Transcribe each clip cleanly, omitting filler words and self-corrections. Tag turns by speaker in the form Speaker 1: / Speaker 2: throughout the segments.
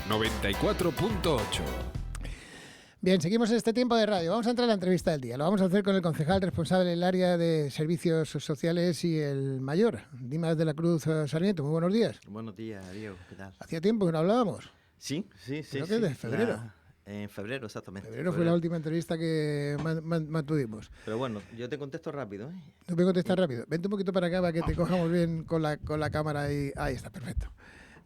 Speaker 1: 94.8.
Speaker 2: Bien, seguimos en este tiempo de radio. Vamos a entrar a la entrevista del día. Lo vamos a hacer con el concejal responsable del área de servicios sociales y el mayor, Dimas de la Cruz Sarmiento. Muy buenos días.
Speaker 3: Buenos días, Diego. ¿Qué tal?
Speaker 2: Hacía tiempo que no hablábamos.
Speaker 3: Sí.
Speaker 2: Creo que desde febrero.
Speaker 3: En febrero, exactamente.
Speaker 2: Febrero fue la última entrevista que mantuvimos.
Speaker 3: Pero bueno, yo te contesto rápido, ¿eh?
Speaker 2: Tú me contestas rápido. Vente un poquito para acá para que te cojamos bien con la cámara ahí. Ahí está, perfecto.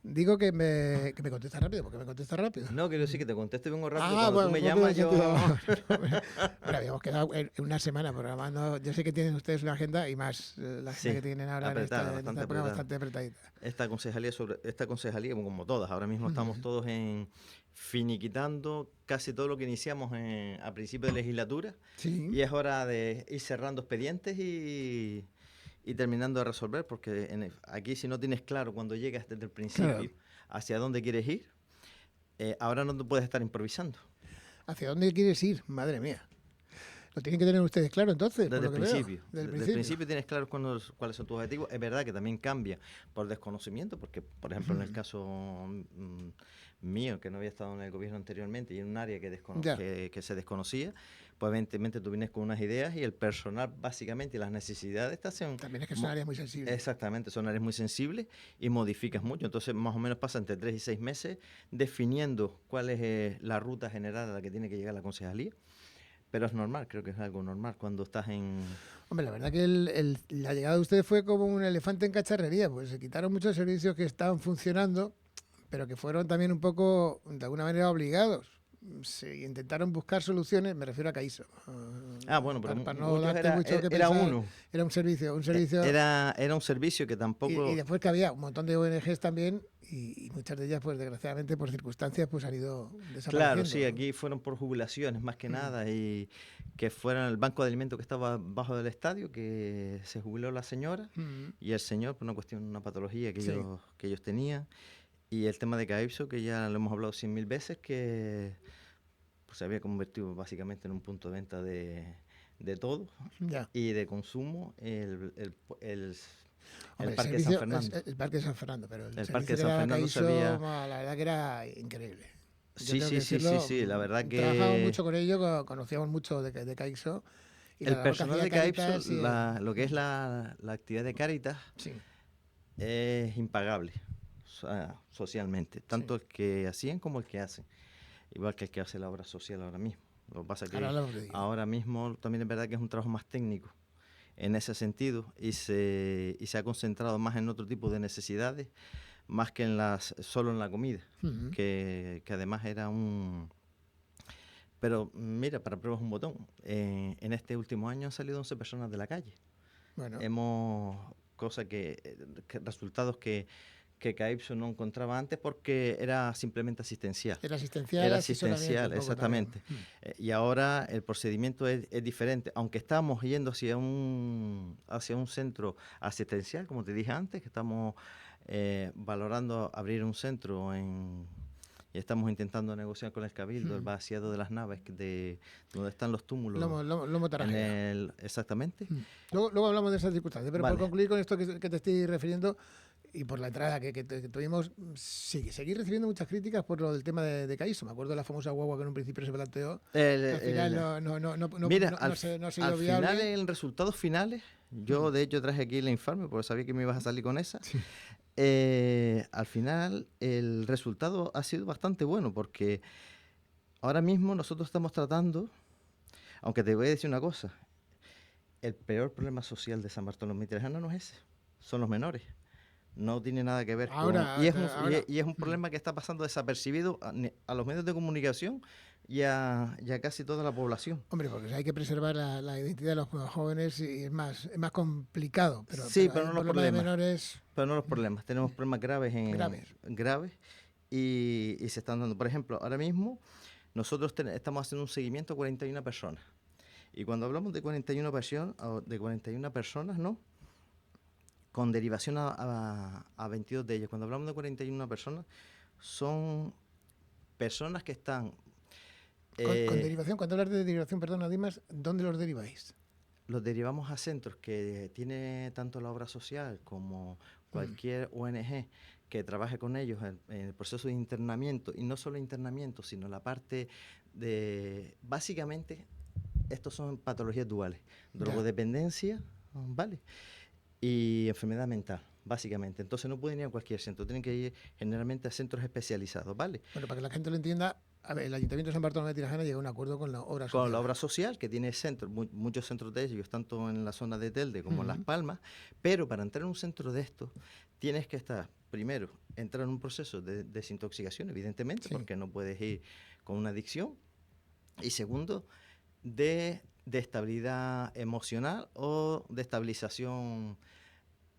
Speaker 2: Digo que me contestas rápido, porque me contestas rápido.
Speaker 3: No, quiero decir que te contesto y vengo rápido.
Speaker 2: Ah,
Speaker 3: Cuando tú me llamas, yo...
Speaker 2: Bueno, habíamos quedado en una semana programando. Yo sé que tienen ustedes una agenda y más la agenda que tienen ahora
Speaker 3: apretada,
Speaker 2: en esta época bastante apretadita.
Speaker 3: Esta concejalía, como todas, ahora mismo estamos todos finiquitando casi todo lo que iniciamos a principio de legislatura.
Speaker 2: Sí.
Speaker 3: Y es hora de ir cerrando expedientes y terminando de resolver, porque aquí si no tienes claro cuando llegas desde el principio hacia dónde quieres ir, ahora no te puedes estar improvisando.
Speaker 2: ¿Hacia dónde quieres ir? Madre mía. ¿Lo tienen que tener ustedes claro entonces?
Speaker 3: Desde el principio.
Speaker 2: Desde
Speaker 3: el principio tienes claro cuáles son tus objetivos. Es verdad que también cambia por desconocimiento, porque, por ejemplo, en el caso mío, que no había estado en el gobierno anteriormente y en un área que se desconocía, pues evidentemente tú vienes con unas ideas y el personal, básicamente, y las necesidades te hacen...
Speaker 2: También es que son áreas muy sensibles.
Speaker 3: Exactamente, son áreas muy sensibles y modificas mucho. Entonces, más o menos pasa entre 3 y 6 meses definiendo cuál es la ruta general a la que tiene que llegar la concejalía. Pero es normal, creo que es algo normal cuando estás en...
Speaker 2: Hombre, la verdad que la llegada de ustedes fue como un elefante en cacharrería, pues se quitaron muchos servicios que estaban funcionando, pero que fueron también un poco, de alguna manera, obligados. Se intentaron buscar soluciones, me refiero a Caíso.
Speaker 3: Bueno, pero
Speaker 2: para no darte mucho que
Speaker 3: era
Speaker 2: pensar,
Speaker 3: uno.
Speaker 2: Era un servicio.
Speaker 3: Era un servicio que tampoco...
Speaker 2: Y después que había un montón de ONGs también, y muchas de ellas, pues desgraciadamente, por circunstancias, pues han ido desapareciendo.
Speaker 3: Claro, sí, aquí fueron por jubilaciones más que nada, y que fueron el banco de alimentos que estaba bajo del estadio, que se jubiló la señora, y el señor, por una patología que ellos tenían. Y el tema de Calypso, que ya lo hemos hablado 100.000 veces, que pues, se había convertido básicamente en un punto de venta de todo y de consumo, el Parque de San Fernando.
Speaker 2: El Parque de San Fernando, pero el
Speaker 3: Parque de San Fernando
Speaker 2: Calypso, la verdad que era increíble.
Speaker 3: Sí, la verdad que...
Speaker 2: Trabajamos mucho con ello, conocíamos mucho de Calypso.
Speaker 3: El personal de Calypso, lo que es la actividad de Cáritas, es impagable. Socialmente, tanto el que hacían como el que hacen, igual que el que hace la obra social ahora mismo. Lo que pasa es que ahora mismo también es verdad que es un trabajo más técnico en ese sentido y se ha concentrado más en otro tipo de necesidades, más que solo en la comida, que además era un... Pero mira, para pruebas un botón, en este último año han salido 11 personas de la calle. Bueno. Resultados que Calypso no encontraba antes porque era simplemente asistencial.
Speaker 2: Era asistencial,
Speaker 3: exactamente. Y ahora el procedimiento es diferente. Aunque estamos yendo hacia un centro asistencial, como te dije antes, que estamos valorando abrir un centro y estamos intentando negociar con el Cabildo el vaciado de las naves de donde están los túmulos.
Speaker 2: Lomo Tarajera.
Speaker 3: Exactamente.
Speaker 2: Luego hablamos de esas circunstancias, pero por concluir con esto que te estoy refiriendo y por la entrada que tuvimos, seguí recibiendo muchas críticas por lo del tema de Calypso. Me acuerdo de la famosa guagua que en un principio se planteó. Al final no se dio viable.
Speaker 3: Al final, en resultados finales, yo de hecho traje aquí el informe porque sabía que me ibas a salir con esa. Sí. Al final el resultado ha sido bastante bueno porque ahora mismo nosotros estamos tratando, aunque te voy a decir una cosa, el peor problema social de San Bartolomé y Trejana no es ese, son los menores. No tiene nada que ver y es un problema que está pasando desapercibido a los medios de comunicación y a casi toda la población.
Speaker 2: Hombre, porque hay que preservar la identidad de los jóvenes y es más complicado. Pero
Speaker 3: no los problemas.
Speaker 2: Menores...
Speaker 3: Pero no los problemas. Tenemos problemas graves y se están dando. Por ejemplo, ahora mismo nosotros estamos haciendo un seguimiento a 41 personas. Y cuando hablamos de 41 personas, ¿no? Con derivación a 22 de ellas. Cuando hablamos de 41 personas, son personas que están...
Speaker 2: Con derivación, cuando hablas de derivación, perdona, Dimas, ¿dónde los deriváis?
Speaker 3: Los derivamos a centros que tiene tanto la obra social como cualquier ONG que trabaje con ellos en el proceso de internamiento, y no solo internamiento, sino la parte de, básicamente, estos son patologías duales, drogodependencia, ¿vale? Y enfermedad mental, básicamente. Entonces no pueden ir a cualquier centro, tienen que ir generalmente a centros especializados, ¿vale?
Speaker 2: Bueno, para que la gente lo entienda, a ver, el Ayuntamiento de San Bartolomé de Tirajana llegó a un acuerdo con la obra social.
Speaker 3: Con la obra social, que tiene centros, muchos centros de ellos, tanto en la zona de Telde como en Las Palmas, pero para entrar en un centro de estos, tienes que estar, primero, entrar en un proceso de desintoxicación, evidentemente, porque no puedes ir con una adicción, y segundo, de estabilidad emocional o de estabilización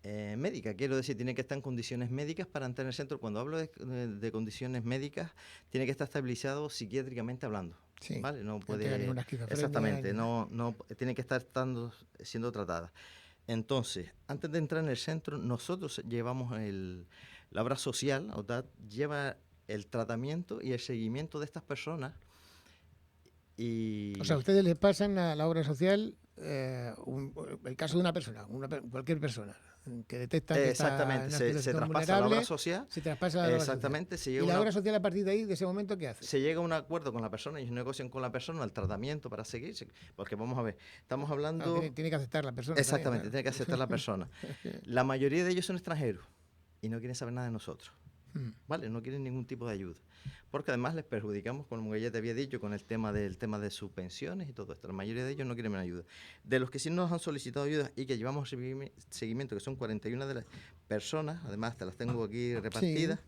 Speaker 3: médica. Quiero decir, tiene que estar en condiciones médicas para entrar en el centro. Cuando hablo de condiciones médicas, tiene que estar estabilizado psiquiátricamente hablando.
Speaker 2: Sí,
Speaker 3: ¿vale? No puede.
Speaker 2: Exactamente,
Speaker 3: no tiene que estar siendo tratada. Entonces, antes de entrar en el centro, nosotros llevamos la obra social, OTAD, lleva el tratamiento y el seguimiento de estas personas.
Speaker 2: O sea, ustedes les pasan a la obra social el caso de una persona, cualquier persona que detecta que
Speaker 3: exactamente,
Speaker 2: está
Speaker 3: se traspasa a la obra social.
Speaker 2: Se traspasa a la obra
Speaker 3: exactamente.
Speaker 2: social. ¿Y la obra social a partir de ahí, de ese momento, qué hace?
Speaker 3: Se llega a un acuerdo con la persona, ellos negocian con la persona el tratamiento para seguir, porque vamos a ver, estamos hablando...
Speaker 2: Tiene que aceptar la persona.
Speaker 3: Exactamente, tiene que aceptar la persona. La mayoría de ellos son extranjeros y no quieren saber nada de nosotros, ¿vale? No quieren ningún tipo de ayuda, porque además les perjudicamos, como ya te había dicho, con el tema de sus pensiones y todo esto. La mayoría de ellos no quieren ayuda. De los que sí nos han solicitado ayuda y que llevamos seguimiento, que son 41 de las personas, además te las tengo aquí repartidas,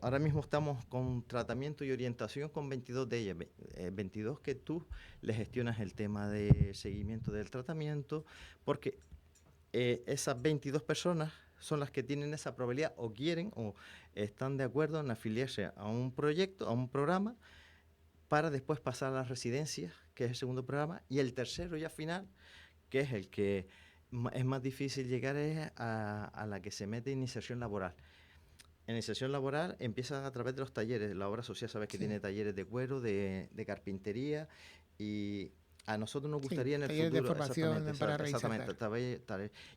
Speaker 3: ahora mismo estamos con tratamiento y orientación con 22 de ellas, 22 que tú les gestionas el tema de seguimiento del tratamiento, porque esas 22 personas son las que tienen esa probabilidad o quieren o están de acuerdo en afiliarse a un proyecto, a un programa, para después pasar a las residencias, que es el segundo programa, y el tercero ya final, que es el que es más difícil llegar, es a la que se mete iniciación laboral. En iniciación laboral empieza a través de los talleres. La obra social, sabes que tiene talleres de cuero, de carpintería, y a nosotros nos gustaría en el futuro...
Speaker 2: de formación para
Speaker 3: exactamente,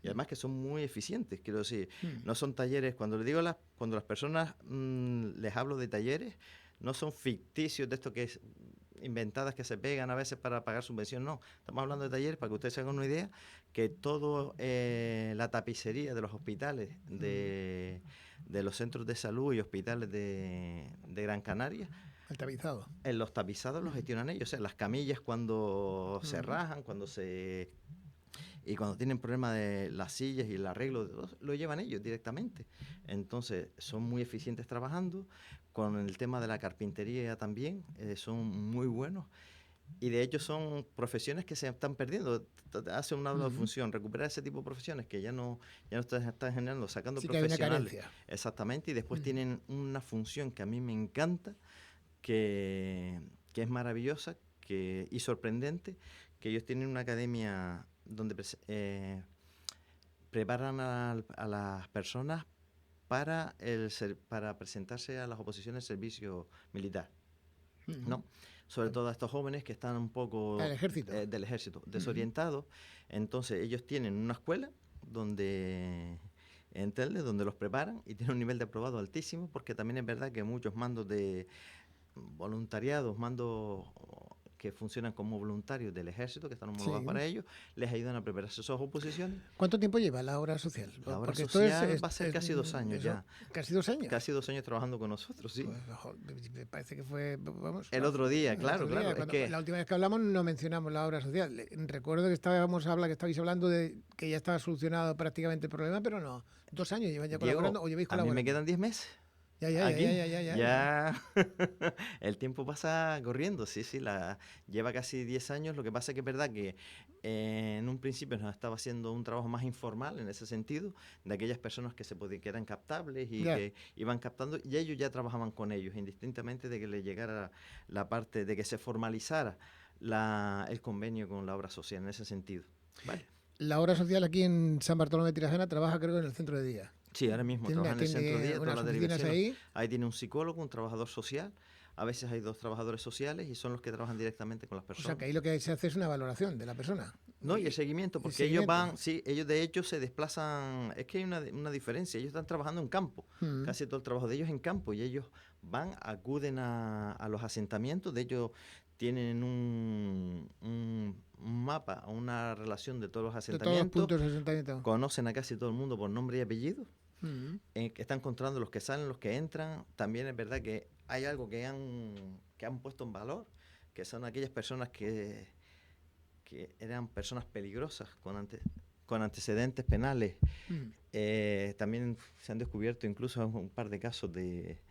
Speaker 3: y además que son muy eficientes, quiero decir, no son talleres, cuando les digo cuando las personas les hablo de talleres, no son ficticios de esto que es inventadas que se pegan a veces para pagar subvención, no, estamos hablando de talleres, para que ustedes se hagan una idea, que todo la tapicería de los hospitales, de los centros de salud y hospitales de Gran Canaria,
Speaker 2: el tapizado.
Speaker 3: Los tapizados los gestionan ellos, o sea, las camillas cuando se rajan, y cuando tienen problemas de las sillas y el arreglo, lo llevan ellos directamente. Entonces, son muy eficientes trabajando. Con el tema de la carpintería también, son muy buenos. Y de hecho son profesiones que se están perdiendo. Hace una doble función, recuperar ese tipo de profesiones que ya no están generando, sacando profesionales.
Speaker 2: Que hay una carencia.
Speaker 3: Exactamente, y después tienen una función que a mí me encanta, que es maravillosa y sorprendente, que ellos tienen una academia donde preparan a las personas para presentarse a las oposiciones del servicio militar, ¿no? Sobre todo a estos jóvenes que están un poco
Speaker 2: del
Speaker 3: ejército desorientados. Entonces ellos tienen una escuela en Telde, donde los preparan y tienen un nivel de aprobado altísimo, porque también es verdad que muchos mandos de voluntariados, mandos que funcionan como voluntarios del ejército, que están homologados para ellos, les ayudan a prepararse esas oposiciones.
Speaker 2: ¿Cuánto tiempo lleva la obra social?
Speaker 3: La obra social va a ser casi 2 años ya.
Speaker 2: ¿Casi 2 años?
Speaker 3: Casi 2 años trabajando con nosotros, sí.
Speaker 2: Pues, me parece que fue, vamos...
Speaker 3: El otro día, claro.
Speaker 2: Es que la última vez que hablamos no mencionamos la obra social. Recuerdo que estabais hablando de que ya estaba solucionado prácticamente el problema, pero no. 2 años llevan ya colaborando, o lleváis colaborando.
Speaker 3: A mí me quedan 10 meses. Ya. El tiempo pasa corriendo, sí, lleva casi 10 años. Lo que pasa es que es verdad que en un principio nos estaba haciendo un trabajo más informal en ese sentido, de aquellas personas que que eran captables y que iban captando, y ellos ya trabajaban con ellos, indistintamente de que le llegara la parte de que se formalizara el convenio con la obra social en ese sentido. Vale.
Speaker 2: La obra social aquí en San Bartolomé de Tirajana trabaja, creo, en el centro de día.
Speaker 3: Sí, ahora mismo trabaja en el centro de día, todas las derivaciones.
Speaker 2: Ahí
Speaker 3: Tiene un psicólogo, un trabajador social, a veces hay 2 trabajadores sociales y son los que trabajan directamente con las personas.
Speaker 2: O sea, que ahí lo que se hace es una valoración de la persona.
Speaker 3: No, y el seguimiento, porque ellos van, sí, ellos de hecho se desplazan, es que hay una diferencia, ellos están trabajando en campo, casi todo el trabajo de ellos es en campo, y ellos van, acuden a los asentamientos, de hecho tienen un mapa, una relación de todos los asentamientos,
Speaker 2: de todos los puntos de asentamiento.
Speaker 3: Conocen a casi todo el mundo por nombre y apellido, que están encontrando los que salen, los que entran. También es verdad que hay algo que han puesto en valor, que son aquellas personas que eran personas peligrosas con antecedentes penales. También se han descubierto incluso un par de casos de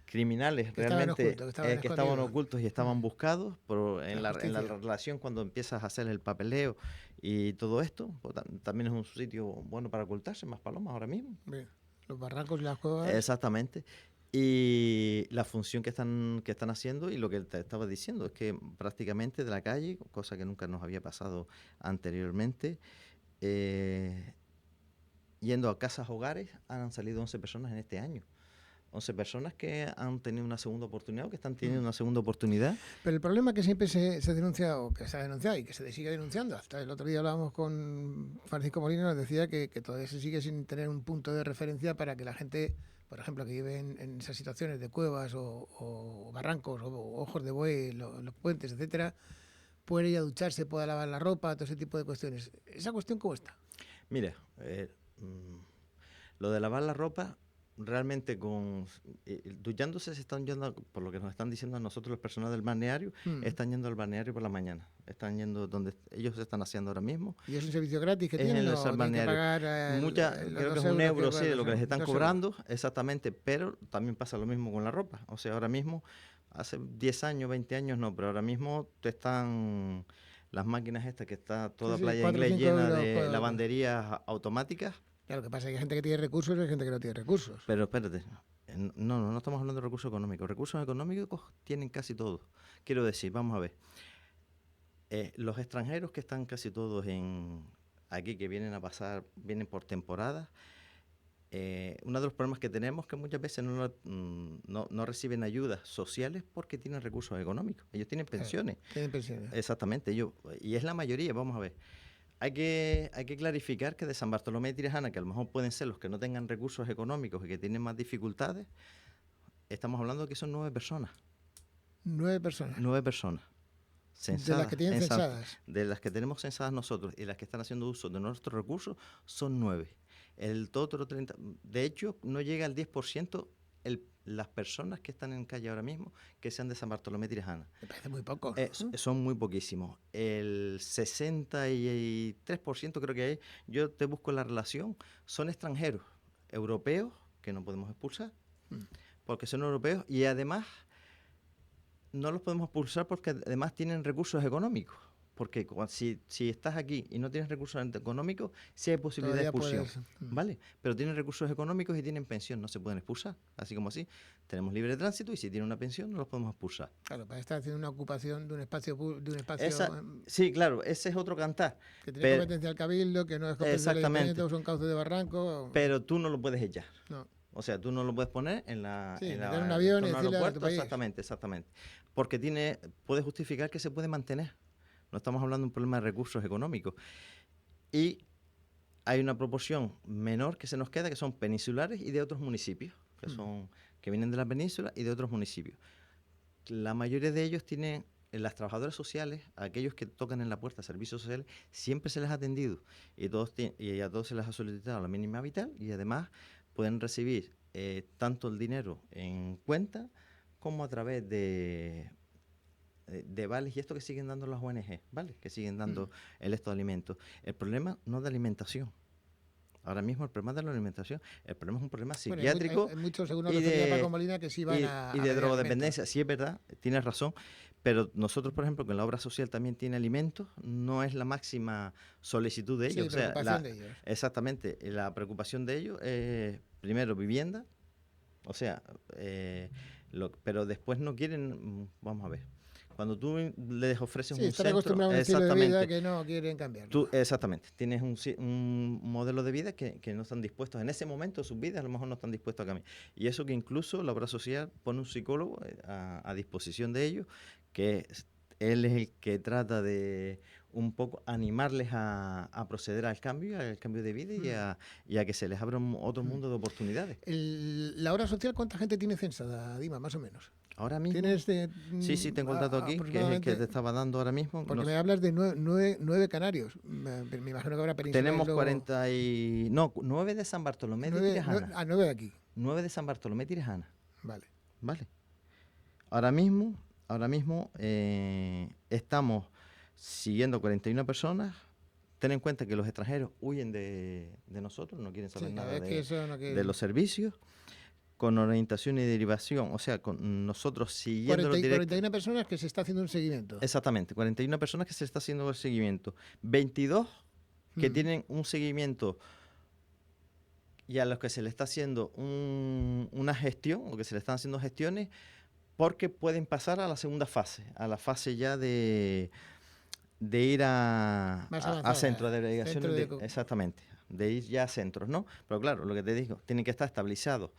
Speaker 3: criminales que realmente estaban ocultos y estaban buscados en la relación cuando empiezas a hacer el papeleo y todo esto. Pues, también es un sitio bueno para ocultarse, más palomas ahora mismo.
Speaker 2: Bien. Los barrancos y las cuevas.
Speaker 3: Exactamente. Y la función que están haciendo, y lo que te estaba diciendo, es que prácticamente de la calle, cosa que nunca nos había pasado anteriormente, yendo a casas hogares, han salido 11 personas en este año. 11 personas que han tenido una segunda oportunidad o que están teniendo una segunda oportunidad.
Speaker 2: Pero el problema que siempre se denuncia, o que se ha denunciado y que se sigue denunciando, hasta el otro día hablábamos con Francisco Molina, nos decía que todavía se sigue sin tener un punto de referencia para que la gente, por ejemplo, que vive en esas situaciones de cuevas o barrancos o ojos de buey, los puentes, etcétera, pueda ir a ducharse, pueda lavar la ropa, todo ese tipo de cuestiones. ¿Esa cuestión cómo está?
Speaker 3: Mira, lo de lavar la ropa, realmente duchándose se están yendo, por lo que nos están diciendo a nosotros los personas del balneario, están yendo al balneario por la mañana, están yendo donde ellos se están haciendo ahora mismo.
Speaker 2: ¿Y es un servicio gratis que tienen?
Speaker 3: ¿O tienen que pagar creo que es €1, sí, de lo que les están cobrando, exactamente, pero también pasa lo mismo con la ropa. O sea, ahora mismo, hace 10 años, 20 años no, pero ahora mismo te están las máquinas estas que está toda Playa Inglés llena de lavanderías automáticas.
Speaker 2: Claro, lo que pasa es que hay gente que tiene recursos y hay gente que no tiene recursos.
Speaker 3: Pero espérate, no estamos hablando de recursos económicos. Recursos económicos tienen casi todos. Quiero decir, vamos a ver, los extranjeros que están casi todos aquí, que vienen por temporada, uno de los problemas que tenemos es que muchas veces no reciben ayudas sociales porque tienen recursos económicos. Ellos tienen pensiones.
Speaker 2: Tienen pensiones.
Speaker 3: Exactamente, y es la mayoría, vamos a ver. Hay que clarificar que de San Bartolomé de Tirajana, que a lo mejor pueden ser los que no tengan recursos económicos y que tienen más dificultades, estamos hablando de que son 9 personas.
Speaker 2: 9 personas.
Speaker 3: 9 personas. Censadas,
Speaker 2: de las que tienen censadas.
Speaker 3: De las que tenemos censadas nosotros y las que están haciendo uso de nuestros recursos son 9. El otro 30, de hecho, no llega al 10% las personas que están en calle ahora mismo que sean de San Bartolomé de Tirajana.
Speaker 2: Me parece muy poco.
Speaker 3: Son muy poquísimos. El 63% creo que hay, yo te busco la relación, son extranjeros, europeos, que no podemos expulsar, porque son europeos, y además no los podemos expulsar porque además tienen recursos económicos. Porque si estás aquí y no tienes recursos económicos, sí hay posibilidad de expulsión, ¿vale? Pero tienen recursos económicos y tienen pensión, no se pueden expulsar. Así como así, tenemos libre tránsito y si tienen una pensión no los podemos expulsar.
Speaker 2: Claro, para estar haciendo una ocupación de un espacio
Speaker 3: sí, claro, ese es otro cantar.
Speaker 2: Que tiene competencia al cabildo, que no es competencia del ayuntamiento, son cauces de barranco.
Speaker 3: Pero tú no lo puedes echar.
Speaker 2: No.
Speaker 3: O sea, tú no lo puedes poner en un
Speaker 2: avión y decirle a tu país.
Speaker 3: Exactamente. Porque puede justificar que se puede mantener. No estamos hablando de un problema de recursos económicos. Y hay una proporción menor que se nos queda, que son peninsulares y de otros municipios, que vienen de la península y de otros municipios. La mayoría de ellos tienen, las trabajadoras sociales, aquellos que tocan en la puerta servicios sociales, siempre se les ha atendido y a todos se les ha solicitado la mínima vital y además pueden recibir tanto el dinero en cuenta como a través de vales y esto que siguen dando las ONG, ¿vale? Que siguen dando el esto de alimentos. El problema no es de alimentación. Ahora mismo el problema de la alimentación, el problema es un problema psiquiátrico.
Speaker 2: Hay muchos, según nos refería Paco Molina, que sí van
Speaker 3: y de drogodependencia. Sí, es verdad, tienes razón. Pero nosotros, por ejemplo, que en la obra social también tiene alimentos, no es la máxima solicitud de ellos.
Speaker 2: Sí, preocupación de ellos.
Speaker 3: Exactamente. La preocupación de ellos es, primero, vivienda. O sea, pero después no quieren, vamos a ver. Cuando tú les ofreces un
Speaker 2: están
Speaker 3: centro,
Speaker 2: acostumbrados a un estilo de vida que no quieren cambiar.
Speaker 3: Exactamente, tienes un modelo de vida que no están dispuestos, en ese momento de sus vidas a lo mejor no están dispuestos a cambiar. Y eso que incluso la obra social pone un psicólogo a disposición de ellos, que él es el que trata de un poco animarles a proceder al cambio de vida y a que se les abra otro mundo de oportunidades.
Speaker 2: ¿La obra social cuánta gente tiene censada, Dima, más o menos?
Speaker 3: Ahora mismo.
Speaker 2: ¿Tienes
Speaker 3: sí, tengo el dato aquí, que es el que te estaba dando ahora mismo.
Speaker 2: Porque me hablas de 9 canarios. Me imagino que habrá península.
Speaker 3: Tenemos 9 de San Bartolomé de Tirajana.
Speaker 2: 9 de aquí.
Speaker 3: 9 de San Bartolomé de Tirajana.
Speaker 2: Vale.
Speaker 3: Ahora mismo estamos siguiendo 41 personas. Ten en cuenta que los extranjeros huyen de nosotros, no quieren saber nada de los servicios. Con orientación y derivación, o sea, con nosotros siguiendo
Speaker 2: 41 personas que se está haciendo un seguimiento.
Speaker 3: Exactamente, 41 personas que se está haciendo el seguimiento. 22 que tienen un seguimiento y a los que se le está haciendo una gestión, o que se le están haciendo gestiones, porque pueden pasar a la segunda fase, a la fase ya de ir a centros de delegación. Exactamente, de ir ya a centros, ¿no? Pero claro, lo que te digo, tienen que estar estabilizados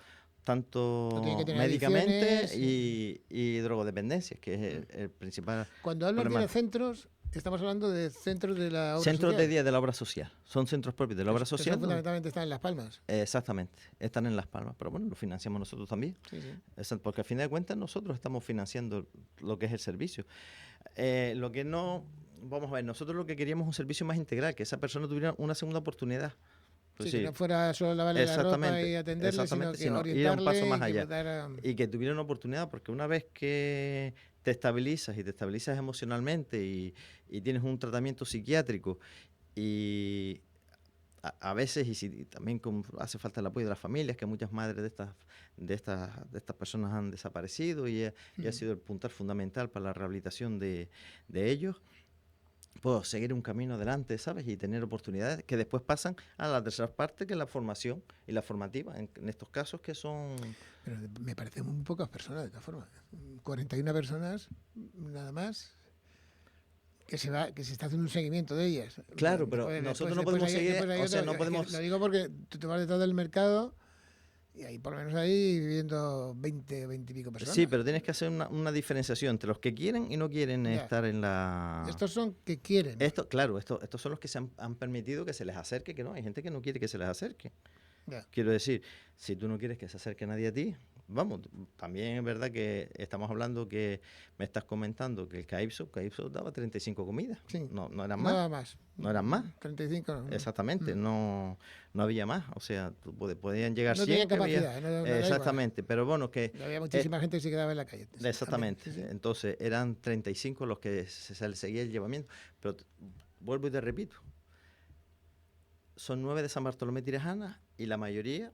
Speaker 3: tanto médicamente y drogodependencias, que es el principal.
Speaker 2: Cuando hablas de centros, estamos hablando de centros de la obra social.
Speaker 3: Centros de día de la obra social. Son centros propios de la obra social.
Speaker 2: Fundamentalmente están en Las Palmas.
Speaker 3: Exactamente, están en Las Palmas. Pero bueno, lo financiamos nosotros también. Sí. Porque al fin de cuentas nosotros estamos financiando lo que es el servicio. Lo que no... Vamos a ver, nosotros lo que queríamos es un servicio más integral, que esa persona tuviera una segunda oportunidad.
Speaker 2: Pues que no fuera solo lavarle la ropa y atenderle, sino
Speaker 3: ir a un paso más allá. Y que tuviera una oportunidad, porque una vez que te estabilizas emocionalmente y tienes un tratamiento psiquiátrico y a veces, y también hace falta el apoyo de las familias, que muchas madres de estas personas han desaparecido y ha sido el puntal fundamental para la rehabilitación de ellos. Puedo seguir un camino adelante, ¿sabes? Y tener oportunidades que después pasan a la tercera parte, que es la formación y la formativa, en estos casos que son...
Speaker 2: Pero me parecen muy pocas personas, de todas formas. 41 personas, nada más, que se está haciendo un seguimiento de ellas.
Speaker 3: Claro, pero nosotros no podemos seguir... no podemos...
Speaker 2: Lo digo porque tú te vas detrás del mercado... Y ahí, por lo menos ahí, viviendo 20 y pico personas.
Speaker 3: Sí, pero tienes que hacer una diferenciación entre los que quieren y no quieren estar en la...
Speaker 2: Estos son que quieren.
Speaker 3: Estos son los que se han permitido que se les acerque, que no. Hay gente que no quiere que se les acerque. Quiero decir, si tú no quieres que se acerque nadie a ti, vamos, también es verdad que estamos hablando que me estás comentando que el CAIPSO daba 35 comidas. Sí. No eran más.
Speaker 2: Nada más.
Speaker 3: No eran más.
Speaker 2: 35 no.
Speaker 3: Exactamente, no había más. O sea, podían llegar 100.
Speaker 2: No tenían capacidad.
Speaker 3: Exactamente, pero bueno, que...
Speaker 2: Había muchísima gente que se quedaba en la calle.
Speaker 3: Exactamente. Sí. Entonces, eran 35 los que se les seguía el llevamiento. Pero vuelvo y te repito, son 9 de San Bartolomé de Tirajana y la mayoría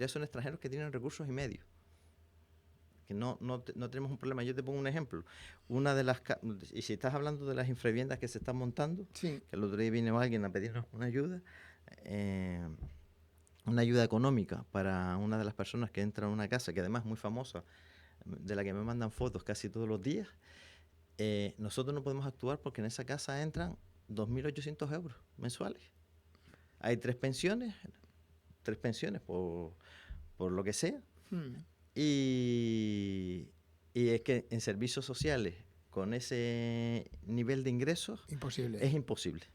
Speaker 3: son extranjeros que tienen recursos y medios. Que no tenemos un problema. Yo te pongo un ejemplo. Y si estás hablando de las infraviviendas que se están montando, que el otro día vino alguien a pedirnos una ayuda económica para una de las personas que entra a una casa, que además es muy famosa, de la que me mandan fotos casi todos los días. Nosotros no podemos actuar porque en esa casa entran 2.800 euros mensuales. Hay 3 pensiones por lo que sea. Y es que en servicios sociales, con ese nivel de ingresos, es imposible.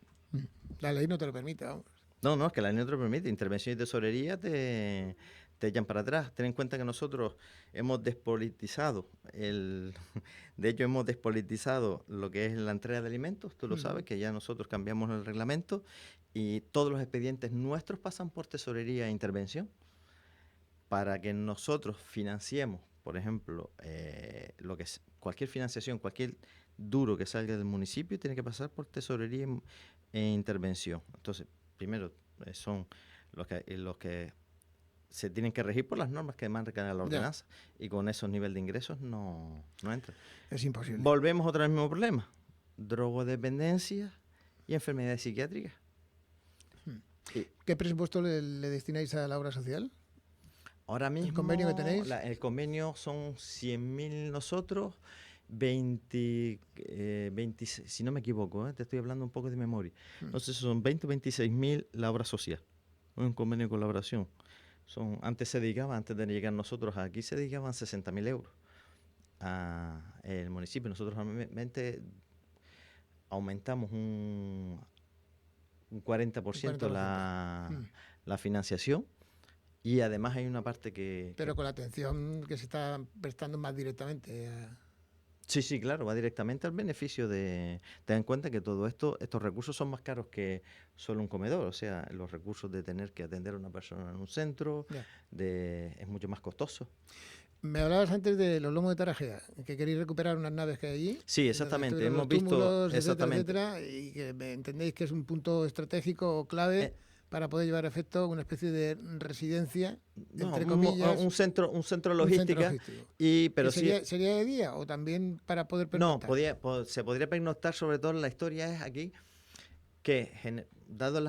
Speaker 2: La ley no te lo permite, vamos.
Speaker 3: No, es que la ley no te lo permite. Intervención y tesorería te echan para atrás. Ten en cuenta que nosotros hemos despolitizado de hecho hemos despolitizado lo que es la entrega de alimentos. Tú lo sabes, que ya nosotros cambiamos el reglamento y todos los expedientes nuestros pasan por tesorería e intervención para que nosotros financiemos, por ejemplo, lo que es cualquier financiación, cualquier duro que salga del municipio tiene que pasar por tesorería e intervención. Entonces, primero son los que se tienen que regir por las normas que marca la ordenanza y con esos niveles de ingresos no entran.
Speaker 2: Es imposible.
Speaker 3: Volvemos otra vez al mismo problema. Drogodependencia y enfermedades psiquiátricas.
Speaker 2: ¿Qué presupuesto le destináis a la obra social?
Speaker 3: Ahora mismo,
Speaker 2: ¿el convenio que tenéis?
Speaker 3: El convenio son 100.000 nosotros si no me equivoco, te estoy hablando un poco de memoria. Entonces son 20 o 26.000 la obra social, un convenio de colaboración. Antes de llegar nosotros aquí, se dedicaban 60.000 euros al municipio. Nosotros realmente aumentamos un 40% la financiación, y además hay una parte que...
Speaker 2: Pero con la atención que se está prestando más directamente
Speaker 3: Sí, claro, va directamente al beneficio de... Ten en cuenta que estos recursos son más caros que solo un comedor, o sea, los recursos de tener que atender a una persona en un centro, es mucho más costoso.
Speaker 2: Me hablabas antes de los lomos de Tarajea, que queréis recuperar unas naves que hay allí.
Speaker 3: Sí, exactamente, hemos visto...
Speaker 2: etcétera, y que entendéis que es un punto estratégico o clave para poder llevar a efecto una especie de residencia, entre comillas.
Speaker 3: Un centro logística. Pero
Speaker 2: ¿Sería de día o también para poder pernoctar?
Speaker 3: No, se podría pernoctar. Sobre todo la historia es aquí que, dado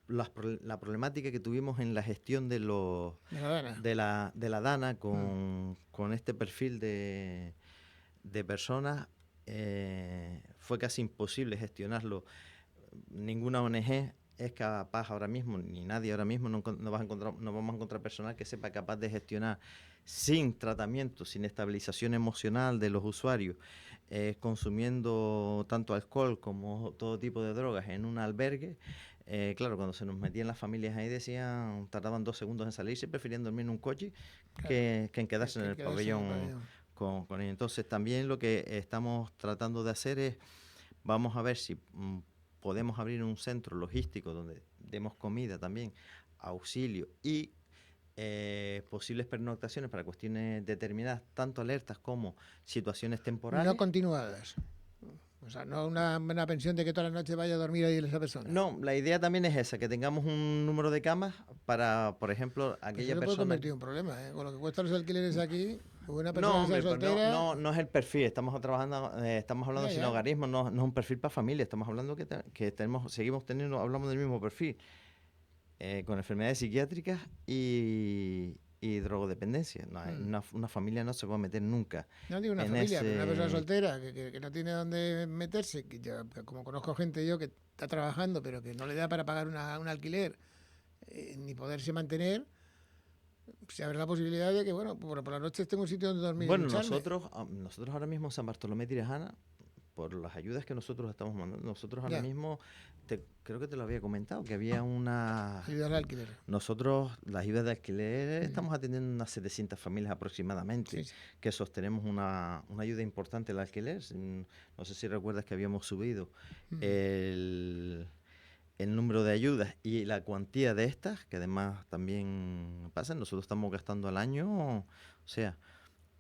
Speaker 3: la problemática que tuvimos en la gestión de la DANA con este perfil de personas, fue casi imposible gestionarlo. Ninguna ONG es capaz ahora mismo, ni nadie ahora mismo, no vamos a encontrar personal que sepa capaz de gestionar sin tratamiento, sin estabilización emocional de los usuarios, consumiendo tanto alcohol como todo tipo de drogas en un albergue. Claro, cuando se nos metían las familias ahí tardaban 2 segundos en salirse, preferían dormir en un coche que en quedarse en el pabellón con ellos. Entonces también lo que estamos tratando de hacer es, vamos a ver si podemos abrir un centro logístico donde demos comida también, auxilio y posibles pernoctaciones para cuestiones determinadas, tanto alertas como situaciones temporales.
Speaker 2: No continuadas. O sea, no una pensión de que toda la noche vaya a dormir ahí esa persona.
Speaker 3: No, la idea también es esa, que tengamos un número de camas para, por ejemplo, aquella persona...
Speaker 2: puede convertir en un problema, ¿eh? Con lo que cuestan los alquileres aquí, una persona soltera...
Speaker 3: No es el perfil, estamos hablando sin hogarismo, no es un perfil para familia, estamos hablando que hablamos del mismo perfil, con enfermedades psiquiátricas y drogodependencia. Una familia no se va a meter nunca.
Speaker 2: No digo una familia, pero una persona soltera que no tiene dónde meterse, que yo, como conozco gente yo que está trabajando pero que no le da para pagar un alquiler ni poderse mantener, si habrá la posibilidad de que, bueno, por la noche tengo un sitio donde dormir.
Speaker 3: Bueno, nosotros ahora mismo en San Bartolomé Tirajana, por las ayudas que nosotros estamos mandando, nosotros ahora mismo, creo que te lo había comentado, que había una...
Speaker 2: Ayudas de alquiler.
Speaker 3: Nosotros, las ayudas de alquiler, estamos atendiendo unas 700 familias aproximadamente, que sostenemos una ayuda importante al alquiler. No sé si recuerdas que habíamos subido el número de ayudas y la cuantía de estas, que además también pasan. Nosotros estamos gastando al año, o sea...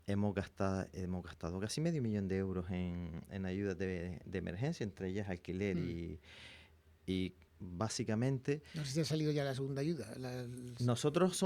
Speaker 3: Hemos gastado casi $500,000 de euros en ayudas de emergencia, entre ellas alquiler y básicamente...
Speaker 2: No sé si ha salido ya la segunda ayuda.
Speaker 3: Nosotros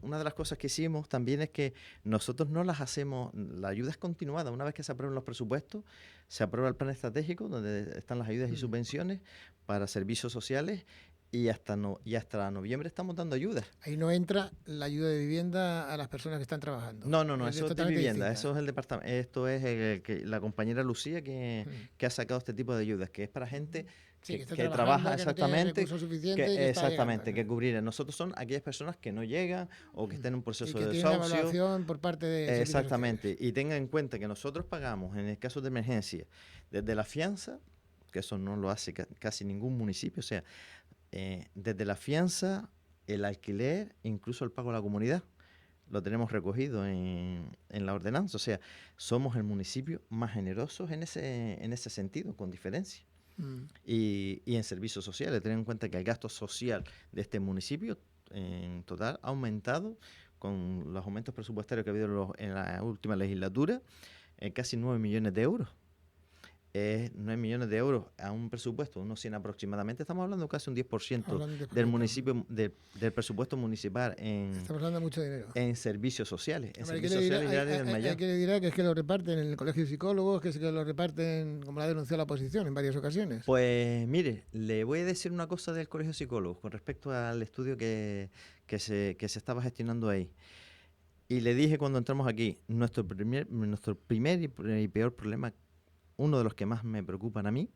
Speaker 3: una de las cosas que hicimos también es que nosotros no las hacemos, la ayuda es continuada. Una vez que se aprueban los presupuestos, se aprueba el plan estratégico donde están las ayudas y subvenciones para servicios sociales. Y hasta noviembre estamos dando ayudas.
Speaker 2: Ahí no entra la ayuda de vivienda a las personas que están trabajando.
Speaker 3: No, eso es de vivienda. Distinta. Eso es el departamento. Esto es la compañera Lucía que ha sacado este tipo de ayudas, que es para gente que trabaja exactamente, que cubrir. Nosotros son aquellas personas que no llegan o que estén en un proceso de desahucio.
Speaker 2: Evaluación por parte de
Speaker 3: exactamente. Y tengan en cuenta que nosotros pagamos en el caso de emergencia desde la fianza, que eso no lo hace casi ningún municipio, o sea, desde la fianza, el alquiler, incluso el pago a la comunidad, lo tenemos recogido en la ordenanza. O sea, somos el municipio más generoso en ese sentido, con diferencia. Y en servicios sociales, tener en cuenta que el gasto social de este municipio en total ha aumentado con los aumentos presupuestarios que ha habido en la última legislatura, casi 9 millones de euros. 9 millones de euros a un presupuesto, unos 100 aproximadamente, estamos hablando casi un 10% del municipio, del presupuesto municipal
Speaker 2: estamos hablando de mucho dinero.
Speaker 3: En servicios sociales.
Speaker 2: Hay que le dirá que es que lo reparten en el Colegio de Psicólogos, que es que lo reparten, como lo ha denunciado la oposición en varias ocasiones.
Speaker 3: Pues mire, le voy a decir una cosa del Colegio de Psicólogos con respecto al estudio que se estaba gestionando ahí. Y le dije cuando entramos aquí, nuestro primer y peor problema, uno de los que más me preocupan a mí,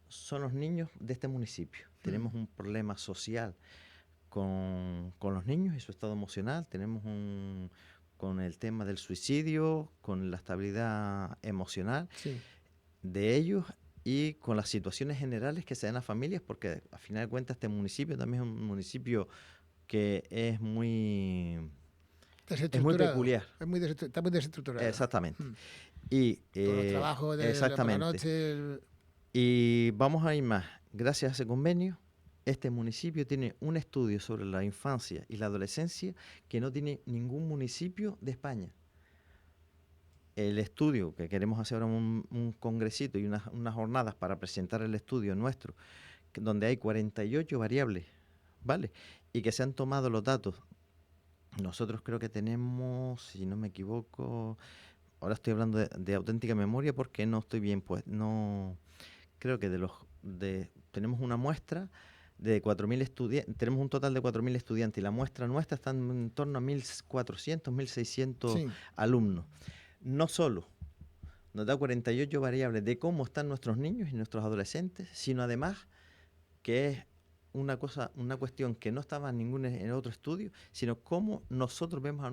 Speaker 3: son los niños de este municipio. Tenemos un problema social con los niños y su estado emocional. Tenemos con el tema del suicidio, con la estabilidad emocional de ellos y con las situaciones generales que se dan a familias, porque al final de cuentas este municipio también es un municipio que es muy peculiar.
Speaker 2: Está muy desestructurado.
Speaker 3: Exactamente. Y,
Speaker 2: todos los trabajos por la noche.
Speaker 3: Y vamos a ir más. Gracias a ese convenio, este municipio tiene un estudio sobre la infancia y la adolescencia que no tiene ningún municipio de España. El estudio, que queremos hacer ahora un congresito y unas jornadas para presentar el estudio nuestro, donde hay 48 variables, ¿vale? Y que se han tomado los datos. Nosotros creo que tenemos, si no me equivoco, ahora estoy hablando de auténtica memoria porque no estoy bien, pues no creo que tenemos una muestra de 4.000 estudiantes, tenemos un total de 4.000 estudiantes y la muestra nuestra está en torno a 1.400, 1.600 alumnos. No solo nos da 48 variables de cómo están nuestros niños y nuestros adolescentes, sino además que es una cuestión que no estaba en otro estudio, sino cómo nosotros vemos a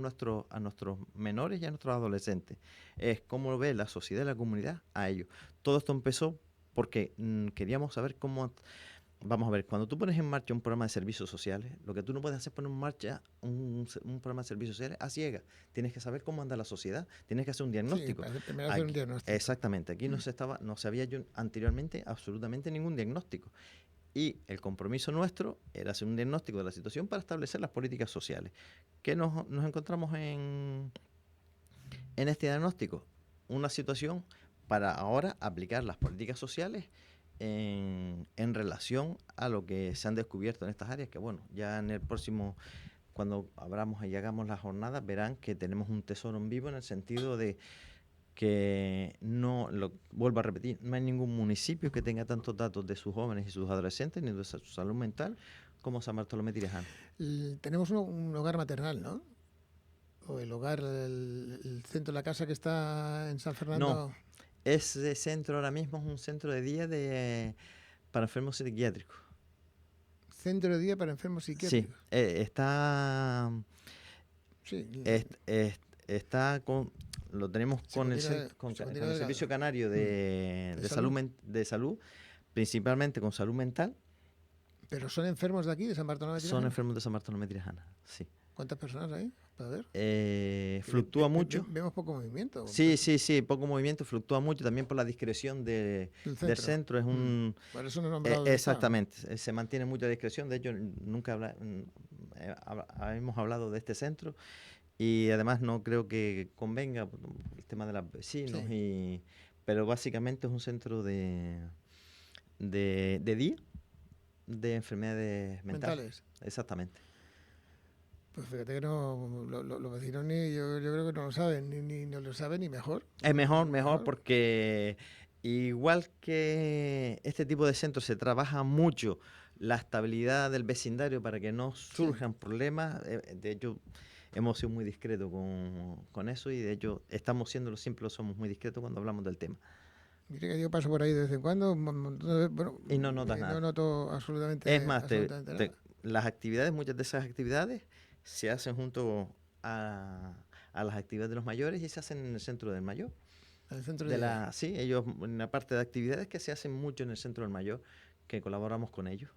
Speaker 3: nuestros menores y a nuestros adolescentes. Es cómo ve la sociedad y la comunidad a ellos. Todo esto empezó porque queríamos saber cómo... Vamos a ver, cuando tú pones en marcha un programa de servicios sociales, lo que tú no puedes hacer es poner en marcha un programa de servicios sociales a ciegas. Tienes que saber cómo anda la sociedad, tienes que hacer un diagnóstico.
Speaker 2: Sí, primero hacer un diagnóstico.
Speaker 3: Exactamente, aquí no se había anteriormente absolutamente ningún diagnóstico. Y el compromiso nuestro era hacer un diagnóstico de la situación para establecer las políticas sociales. ¿Qué nos encontramos en este diagnóstico? Una situación para ahora aplicar las políticas sociales en relación a lo que se han descubierto en estas áreas, que bueno, ya en el próximo, cuando abramos y hagamos las jornadas, verán que tenemos un tesoro en vivo en el sentido de que vuelvo a repetir, no hay ningún municipio que tenga tantos datos de sus jóvenes y sus adolescentes, ni de su salud mental, como San Bartolomé Tirajana.
Speaker 2: Tenemos un hogar maternal, ¿no? O el hogar, el centro de la casa que está en San Fernando.
Speaker 3: No, ese centro ahora mismo es un centro de día para enfermos psiquiátricos.
Speaker 2: ¿Centro de día para enfermos psiquiátricos?
Speaker 3: Sí, está...
Speaker 2: Sí.
Speaker 3: Está con... Lo tenemos con el Servicio Canario de salud, principalmente con salud mental.
Speaker 2: ¿Pero son enfermos de aquí, de San Bartolomé de Tirajana?
Speaker 3: Son enfermos de San Bartolomé de Tirajana, sí.
Speaker 2: ¿Cuántas personas hay? ¿Para ver?
Speaker 3: Fluctúa mucho.
Speaker 2: Vemos poco movimiento.
Speaker 3: Sí, poco movimiento, fluctúa mucho también por la discreción del centro. Es un...
Speaker 2: Por eso no nombrado
Speaker 3: exactamente, se mantiene mucha discreción. De hecho, nunca hemos hablado de este centro. Y además no creo que convenga el tema de los vecinos, pero básicamente es un centro de día de enfermedades mentales. Exactamente.
Speaker 2: Pues fíjate que los vecinos yo creo que no lo saben, ni no lo saben, ni mejor.
Speaker 3: Es mejor porque igual que este tipo de centros se trabaja mucho la estabilidad del vecindario para que no surjan problemas. De hecho, hemos sido muy discretos con eso y de hecho siempre somos muy discretos cuando hablamos del tema.
Speaker 2: Mire que yo paso por ahí de vez en cuando,
Speaker 3: y no notas nada.
Speaker 2: No noto absolutamente
Speaker 3: Es más,
Speaker 2: nada.
Speaker 3: Muchas de esas actividades se hacen junto a las actividades de los mayores y se hacen en el centro del mayor.
Speaker 2: ¿El centro
Speaker 3: sí, ellos, en la parte de actividades que se hacen mucho en el centro del mayor, que colaboramos con ellos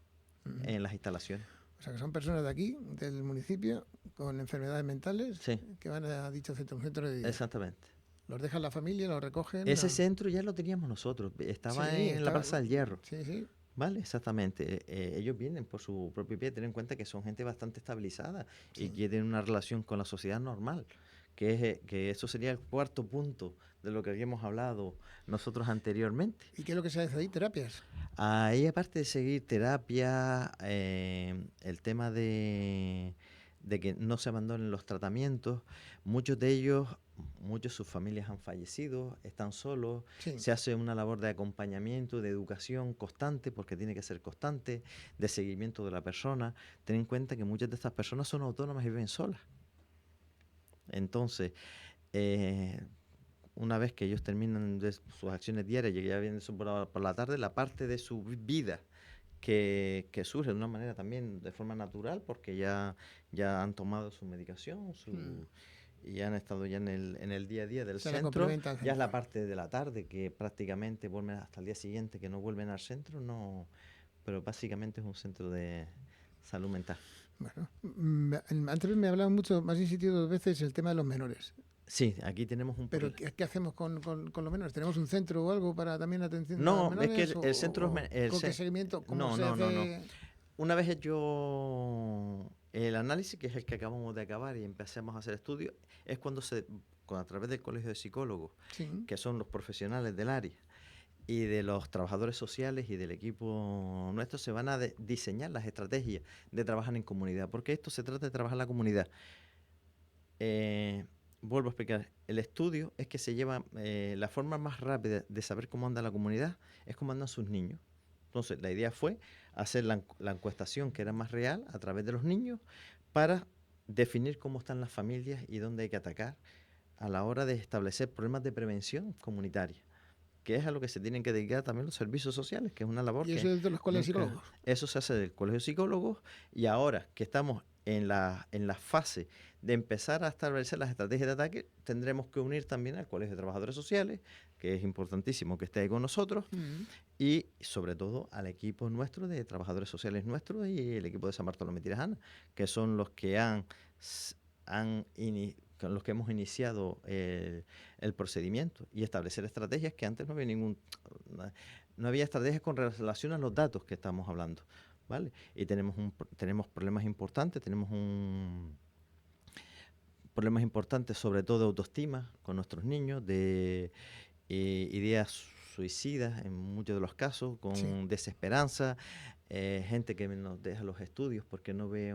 Speaker 3: en las instalaciones.
Speaker 2: O sea, que son personas de aquí, del municipio, con enfermedades mentales, que van a dicho centro, un centro de día.
Speaker 3: Exactamente.
Speaker 2: ¿Los dejan la familia, los recogen?
Speaker 3: Ese centro ya lo teníamos nosotros, estaba en la Plaza del Hierro.
Speaker 2: Sí.
Speaker 3: Vale, exactamente. Ellos vienen por su propio pie, ten en cuenta que son gente bastante estabilizada y que tienen una relación con la sociedad normal, que eso sería el cuarto punto de lo que habíamos hablado nosotros anteriormente.
Speaker 2: ¿Y qué es lo que se hace ahí? ¿Terapias?
Speaker 3: Ahí, aparte de seguir terapia, el tema de que no se abandonen los tratamientos, muchos de sus familias han fallecido, están solos, se hace una labor de acompañamiento, de educación constante, porque tiene que ser constante, de seguimiento de la persona. Ten en cuenta que muchas de estas personas son autónomas y viven solas. Entonces, una vez que ellos terminan de sus acciones diarias, y ya vienen por la tarde, la parte de su vida que surge de una manera también de forma natural, porque ya han tomado su medicación, y han estado ya en el día a día del centro, ya es la parte de la tarde, que prácticamente vuelven hasta el día siguiente, que no vuelven al centro, no, pero básicamente es un centro de salud mental.
Speaker 2: Bueno, antes me hablaba mucho, más insistido 2 veces, el tema de los menores.
Speaker 3: Sí, aquí tenemos un...
Speaker 2: ¿Pero qué hacemos con los menores? ¿Tenemos un centro o algo para también atención
Speaker 3: a
Speaker 2: los menores?
Speaker 3: No, es que el centro...
Speaker 2: ¿Con qué seguimiento?
Speaker 3: No. Una vez hecho el análisis, que es el que acabamos de acabar, y empezamos a hacer estudios, es cuando a través del Colegio de Psicólogos, sí, que son los profesionales del área, y de los trabajadores sociales y del equipo nuestro, se van a diseñar las estrategias de trabajar en comunidad, porque esto se trata de trabajar en la comunidad. Vuelvo a explicar, el estudio es que se lleva, la forma más rápida de saber cómo anda la comunidad es cómo andan sus niños. Entonces, la idea fue hacer la encuestación, que era más real, a través de los niños, para definir cómo están las familias y dónde hay que atacar a la hora de establecer problemas de prevención comunitaria, que es a lo que se tienen que dedicar también los servicios sociales, que es una labor.
Speaker 2: ¿Y eso es de los colegios de psicólogos?
Speaker 3: Eso se hace del colegio de psicólogos, y ahora que estamos en la fase de empezar a establecer las estrategias de ataque, tendremos que unir también al Colegio de Trabajadores Sociales, que es importantísimo que esté ahí con nosotros, y sobre todo al equipo nuestro de trabajadores sociales nuestros y el equipo de San Bartolomé Tirajana, que son los que con los que hemos iniciado el procedimiento, y establecer estrategias que antes no había estrategias con relación a los datos que estamos hablando, ¿vale? Y tenemos problemas importantes, problemas importantes sobre todo de autoestima con nuestros niños, de ideas suicidas en muchos de los casos, con sí, desesperanza, gente que nos deja los estudios porque no ve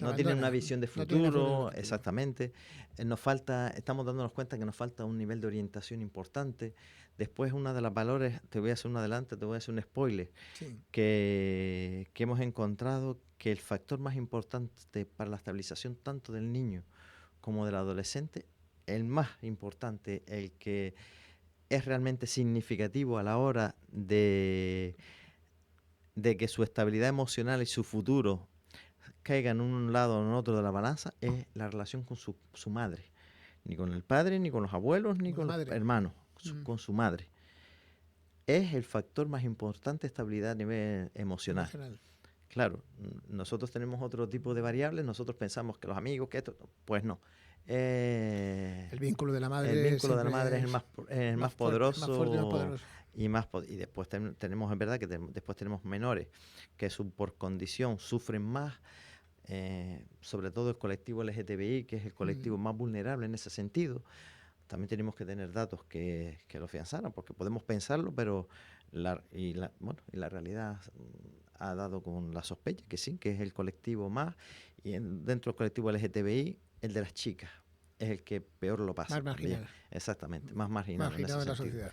Speaker 3: no tienen una visión de futuro, exactamente. Estamos dándonos cuenta que nos falta un nivel de orientación importante. Después, una de las valores, te voy a hacer un adelanto, te voy a hacer un spoiler, sí, que hemos encontrado que el factor más importante para la estabilización tanto del niño como del adolescente, el más importante, el que es realmente significativo a la hora de que su estabilidad emocional y su futuro caiga en un lado o en otro de la balanza, es la relación con su madre. Ni con el padre, ni con los abuelos, ni con los hermanos, con su madre. Es el factor más importante de estabilidad a nivel emocional. Claro, nosotros tenemos otro tipo de variables, nosotros pensamos que los amigos, que esto, pues no.
Speaker 2: El vínculo de la madre.
Speaker 3: El vínculo de la madre es el más poderoso.
Speaker 2: Más fuerte y más poderoso.
Speaker 3: Y después tenemos, es verdad que después tenemos menores que por condición sufren más, sobre todo el colectivo LGTBI, que es el colectivo más vulnerable en ese sentido. También tenemos que tener datos que lo afianzaran, porque podemos pensarlo, pero la realidad ha dado con la sospecha que sí, que es el colectivo más, y dentro del colectivo LGTBI, el de las chicas es el que peor lo pasa.
Speaker 2: Más marginal.
Speaker 3: Exactamente, más marginal.
Speaker 2: Marginado en la sociedad.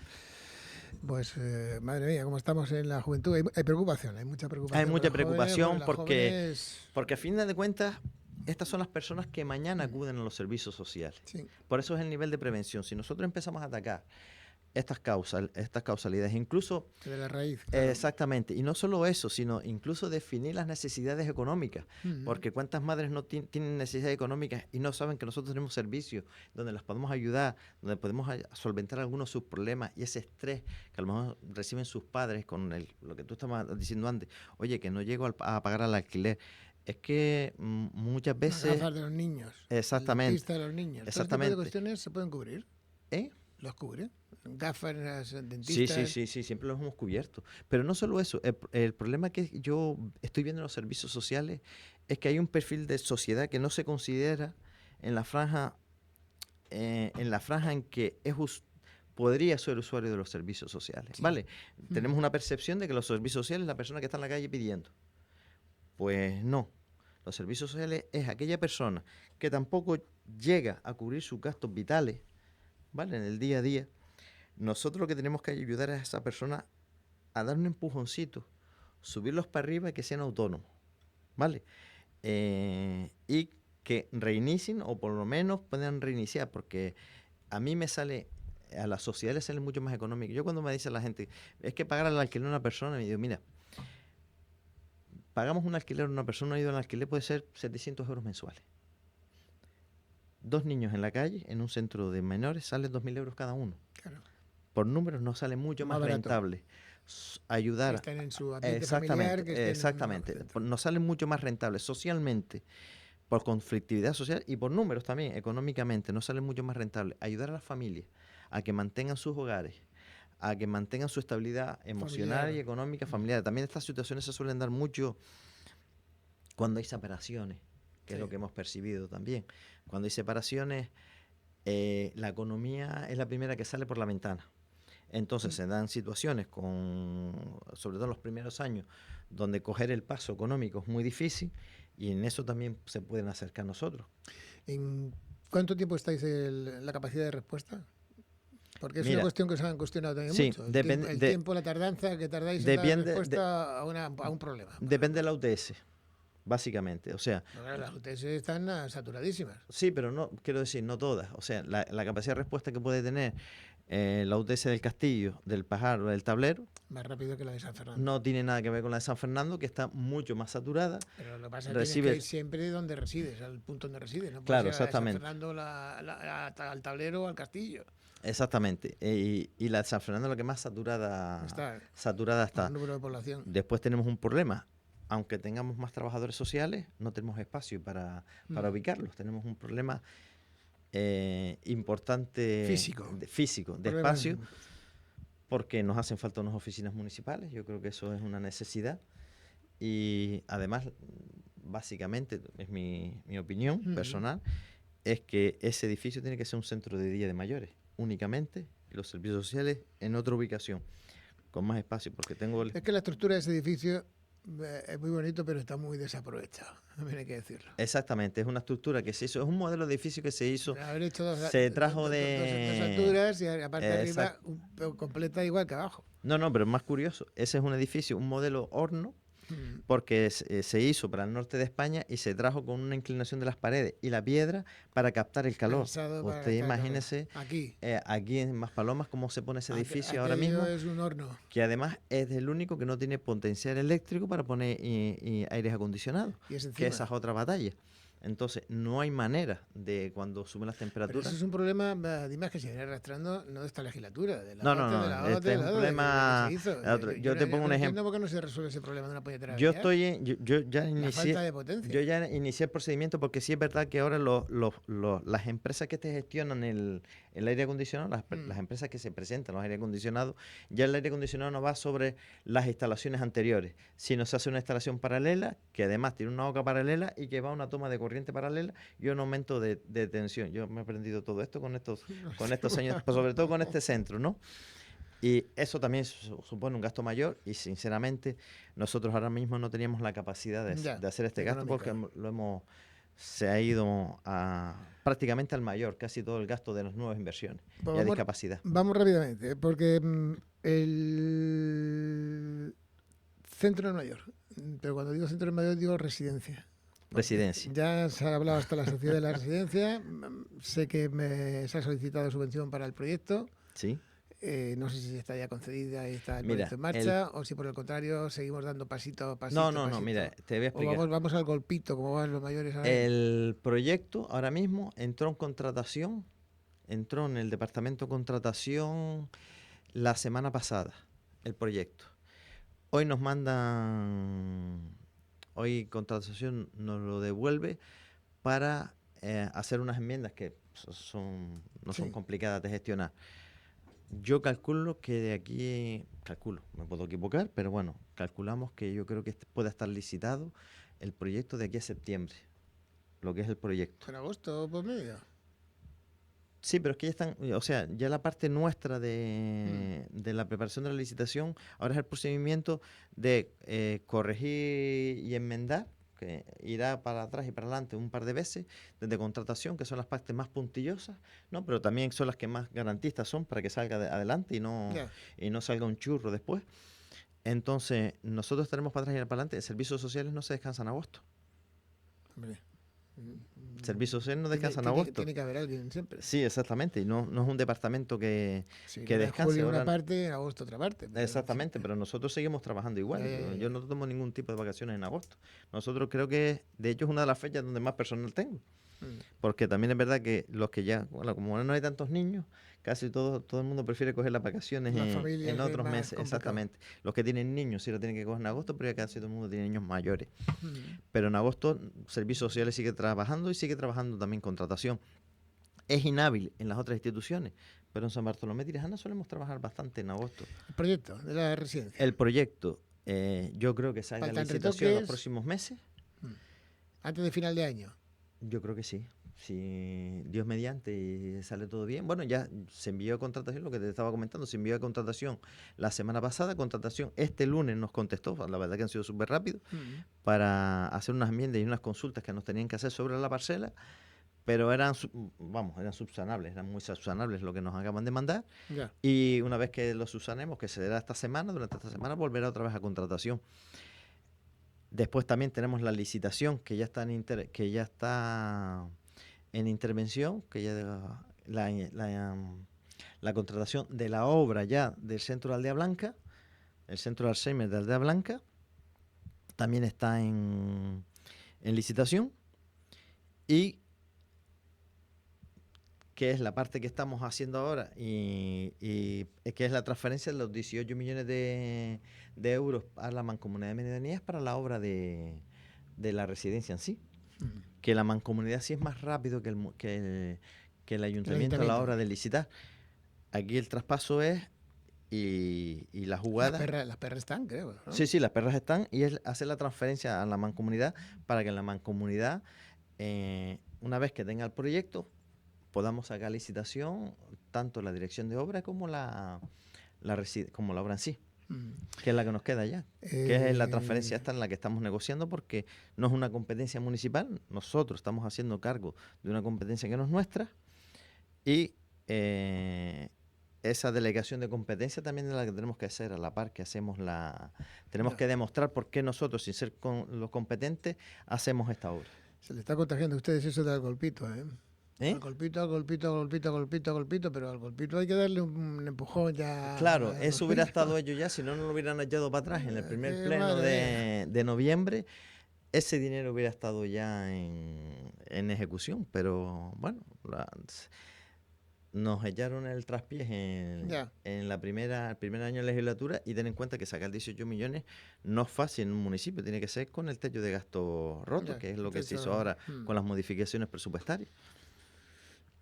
Speaker 2: Pues, madre mía, como estamos en la juventud, hay preocupación, hay mucha preocupación.
Speaker 3: Hay mucha preocupación porque a fin de cuentas, estas son las personas que mañana acuden a los servicios sociales. Sí. Por eso es el nivel de prevención. Si nosotros empezamos a atacar estas causalidades, incluso...
Speaker 2: De la raíz. Claro.
Speaker 3: Exactamente. Y no solo eso, sino incluso definir las necesidades económicas. Porque cuántas madres no tienen necesidades económicas y no saben que nosotros tenemos servicios donde las podemos ayudar, donde podemos solventar algunos de sus problemas y ese estrés que a lo mejor reciben sus padres con lo que tú estabas diciendo antes. Oye, que no llego a pagar al alquiler. Es que muchas veces...
Speaker 2: Las gafas de los niños.
Speaker 3: Exactamente.
Speaker 2: El dentista de los niños.
Speaker 3: Exactamente.
Speaker 2: ¿Todo tipo de cuestiones se pueden cubrir? ¿Los cubre? Gafas, dentistas.
Speaker 3: Sí, siempre los hemos cubierto. Pero no solo eso, el problema que yo estoy viendo en los servicios sociales es que hay un perfil de sociedad que no se considera en la franja en que podría ser usuario de los servicios sociales. Sí. ¿Vale? Tenemos una percepción de que los servicios sociales es la persona que está en la calle pidiendo. Pues no. Los servicios sociales es aquella persona que tampoco llega a cubrir sus gastos vitales, ¿vale? En el día a día. Nosotros lo que tenemos que ayudar a esa persona a dar un empujoncito, subirlos para arriba y que sean autónomos, ¿vale? Y que reinicien o por lo menos puedan reiniciar, porque a mí me sale, a la sociedad le sale mucho más económico. Yo cuando me dice la gente, es que pagar el alquiler a una persona, me digo, mira, pagamos un alquiler a una persona, un alquiler puede ser 700 euros mensuales. 2 niños en la calle, en un centro de menores, salen 2.000 euros cada uno.
Speaker 2: Claro.
Speaker 3: Por números nos sale mucho más rentable ayudar.
Speaker 2: Que estén en su ambiente familiar, que estén
Speaker 3: exactamente. Nos sale mucho más rentable socialmente, por conflictividad social y por números también, económicamente. Nos sale mucho más rentable ayudar a las familias a que mantengan sus hogares, a que mantengan su estabilidad emocional y económica familiar. También estas situaciones se suelen dar mucho cuando hay separaciones, que es lo que hemos percibido también. Cuando hay separaciones, la economía es la primera que sale por la ventana. Entonces se dan situaciones, sobre todo en los primeros años, donde coger el paso económico es muy difícil y en eso también se pueden acercar nosotros.
Speaker 2: ¿En cuánto tiempo estáis en la capacidad de respuesta? Porque es una cuestión que os han cuestionado también mucho. El tiempo, la tardanza que tardáis en dar respuesta a un problema.
Speaker 3: Depende de la UTS. Básicamente, o sea...
Speaker 2: Las UTS están saturadísimas.
Speaker 3: Sí, pero no, quiero decir, no todas. O sea, la capacidad de respuesta que puede tener la UTS del Castillo, del Pajar o del Tablero...
Speaker 2: Más rápido que la de San Fernando.
Speaker 3: No tiene nada que ver con la de San Fernando, que está mucho más saturada.
Speaker 2: Pero lo que pasa es que tienes que ir siempre donde resides, al punto donde resides. No
Speaker 3: claro, exactamente.
Speaker 2: San Fernando al Tablero o al Castillo.
Speaker 3: Exactamente. Y la de San Fernando es la que más saturada está.
Speaker 2: El número de población.
Speaker 3: Después tenemos un problema. Aunque tengamos más trabajadores sociales, no tenemos espacio para ubicarlos. Tenemos un problema importante físico, de espacio, porque nos hacen falta unas oficinas municipales. Yo creo que eso es una necesidad. Y además, básicamente, es mi opinión personal, es que ese edificio tiene que ser un centro de día de mayores, únicamente, y los servicios sociales en otra ubicación, con más espacio, porque tengo...
Speaker 2: Es que la estructura de ese edificio... es muy bonito, pero está muy desaprovechado, también hay que decirlo.
Speaker 3: Exactamente, es una estructura que se hizo, es un modelo de edificio que se hizo,
Speaker 2: se trajo dos alturas y aparte de arriba completa igual que abajo.
Speaker 3: No, pero es más curioso, ese es un edificio, un modelo horno, porque se hizo para el norte de España y se trajo con una inclinación de las paredes y la piedra para captar el calor. Usted imagínese aquí en Maspalomas cómo se pone ese edificio ahora mismo.
Speaker 2: Es un horno.
Speaker 3: Que además es el único que no tiene potencial eléctrico para poner aires acondicionados. Que esa es otra batalla. Entonces, no hay manera de cuando suben las temperaturas.
Speaker 2: Pero eso es un problema, además, que se viene arrastrando no de esta legislatura. De la
Speaker 3: no. Este es un problema. Yo te pongo un ejemplo.
Speaker 2: ¿Por qué no se resuelve ese problema de una puñetera?
Speaker 3: Yo ya inicié.
Speaker 2: La falta de potencia.
Speaker 3: Yo ya inicié el procedimiento porque sí es verdad que ahora las empresas que te gestionan el aire acondicionado, las empresas que se presentan los aire acondicionados, ya el aire acondicionado no va sobre las instalaciones anteriores, sino se hace una instalación paralela que además tiene una boca paralela y que va a una toma de corriente paralela y un aumento de tensión. Yo me he aprendido todo esto con estos años, pues sobre todo con este centro, ¿no? Y eso también supone un gasto mayor y sinceramente nosotros ahora mismo no teníamos la capacidad de hacer este gasto porque se ha ido prácticamente al mayor, casi todo el gasto de las nuevas inversiones y a discapacidad.
Speaker 2: Vamos rápidamente, porque el centro es mayor, pero cuando digo centro es mayor digo residencia.
Speaker 3: Residencia.
Speaker 2: Ya se ha hablado hasta la sociedad de la residencia, sé que se ha solicitado subvención para el proyecto.
Speaker 3: Sí.
Speaker 2: No sé si está ya concedida y está el proyecto en marcha o si por el contrario seguimos dando pasito a pasito.
Speaker 3: No, mira, te voy a explicar.
Speaker 2: O vamos al golpito, como van los mayores ahora.
Speaker 3: El proyecto ahora mismo entró en contratación, entró en el departamento de contratación la semana pasada, el proyecto. Hoy nos mandan, hoy contratación nos lo devuelve para hacer unas enmiendas que no son complicadas de gestionar. Yo calculo que de aquí, me puedo equivocar, pero bueno, calculamos que yo creo que pueda estar licitado el proyecto de aquí a septiembre, lo que es el proyecto.
Speaker 2: ¿En agosto por medio?
Speaker 3: Sí, pero es que ya están, o sea, ya la parte nuestra de la preparación de la licitación, ahora es el procedimiento de corregir y enmendar, que irá para atrás y para adelante un par de veces, desde contratación, que son las partes más puntillosas, ¿no? Pero también son las que más garantistas son para que salga adelante y no salga un churro después. Entonces, nosotros estaremos para atrás y para adelante. Servicios sociales no se descansan en agosto.
Speaker 2: Hombre,
Speaker 3: Servicio social no descansa en agosto.
Speaker 2: Tiene que haber alguien siempre.
Speaker 3: Sí, exactamente. Y no es un departamento que descanse.
Speaker 2: En julio una parte, en agosto otra parte.
Speaker 3: Exactamente, pero nosotros seguimos trabajando igual. Yo no tomo ningún tipo de vacaciones en agosto. Nosotros creo que, de hecho, es una de las fechas donde más personal tengo. Porque también es verdad que los que ya, bueno, como no hay tantos niños, casi todo el mundo prefiere coger las vacaciones en otros meses. Complicado. Exactamente. Los que tienen niños sí lo tienen que coger en agosto, pero ya casi todo el mundo tiene niños mayores. Pero en agosto, Servicios Sociales sigue trabajando y sigue trabajando también contratación. Es inhábil en las otras instituciones, pero en San Bartolomé de Tirajana solemos trabajar bastante en agosto.
Speaker 2: ¿El proyecto de la residencia?
Speaker 3: El proyecto, yo creo que salga la licitación en los próximos meses.
Speaker 2: ¿Antes de final de año?
Speaker 3: Yo creo que sí. Si Dios mediante y sale todo bien. Bueno, ya se envió a contratación, lo que te estaba comentando, se envió a contratación la semana pasada, contratación este lunes nos contestó, la verdad que han sido súper rápidos, para hacer unas enmiendas y unas consultas que nos tenían que hacer sobre la parcela, pero eran subsanables, eran muy subsanables lo que nos acaban de mandar.
Speaker 2: Ya.
Speaker 3: Y una vez que lo subsanemos, que se dará esta semana, durante esta semana volverá otra vez a contratación. Después también tenemos la licitación que ya está en intervención, que ya la contratación de la obra ya del Centro de Aldea Blanca, el Centro de Alzheimer de Aldea Blanca, también está en licitación, y que es la parte que estamos haciendo ahora y que es la transferencia de los 18 millones de euros a la Mancomunidad de Medianías para la obra de la residencia en sí. Que la Mancomunidad sí es más rápido que el ayuntamiento a la hora de licitar. Aquí el traspaso es y la jugada...
Speaker 2: Las perras están, creo, ¿no?
Speaker 3: Sí, las perras están, y es hacer la transferencia a la Mancomunidad para que en la Mancomunidad, una vez que tenga el proyecto, podamos sacar licitación tanto la dirección de obra como la obra en sí, que es la que nos queda ya, que es la transferencia esta en la que estamos negociando, porque no es una competencia municipal, nosotros estamos haciendo cargo de una competencia que no es nuestra, y esa delegación de competencia también es la que tenemos que hacer a la par que hacemos tenemos que demostrar por qué nosotros, sin ser los competentes, hacemos esta obra.
Speaker 2: Se le está contagiando a ustedes eso del golpito, ¿eh? Al golpito, pero al golpito hay que darle un empujón ya.
Speaker 3: Claro, eso hubiera estado ellos ya, si no lo hubieran echado para atrás en el primer pleno de noviembre, ese dinero hubiera estado ya en ejecución, pero bueno, nos echaron el traspiés en el primer año de legislatura, y ten en cuenta que sacar 18 millones no es fácil en un municipio, tiene que ser con el techo de gasto roto, que es lo que se hizo ahora con las modificaciones presupuestarias.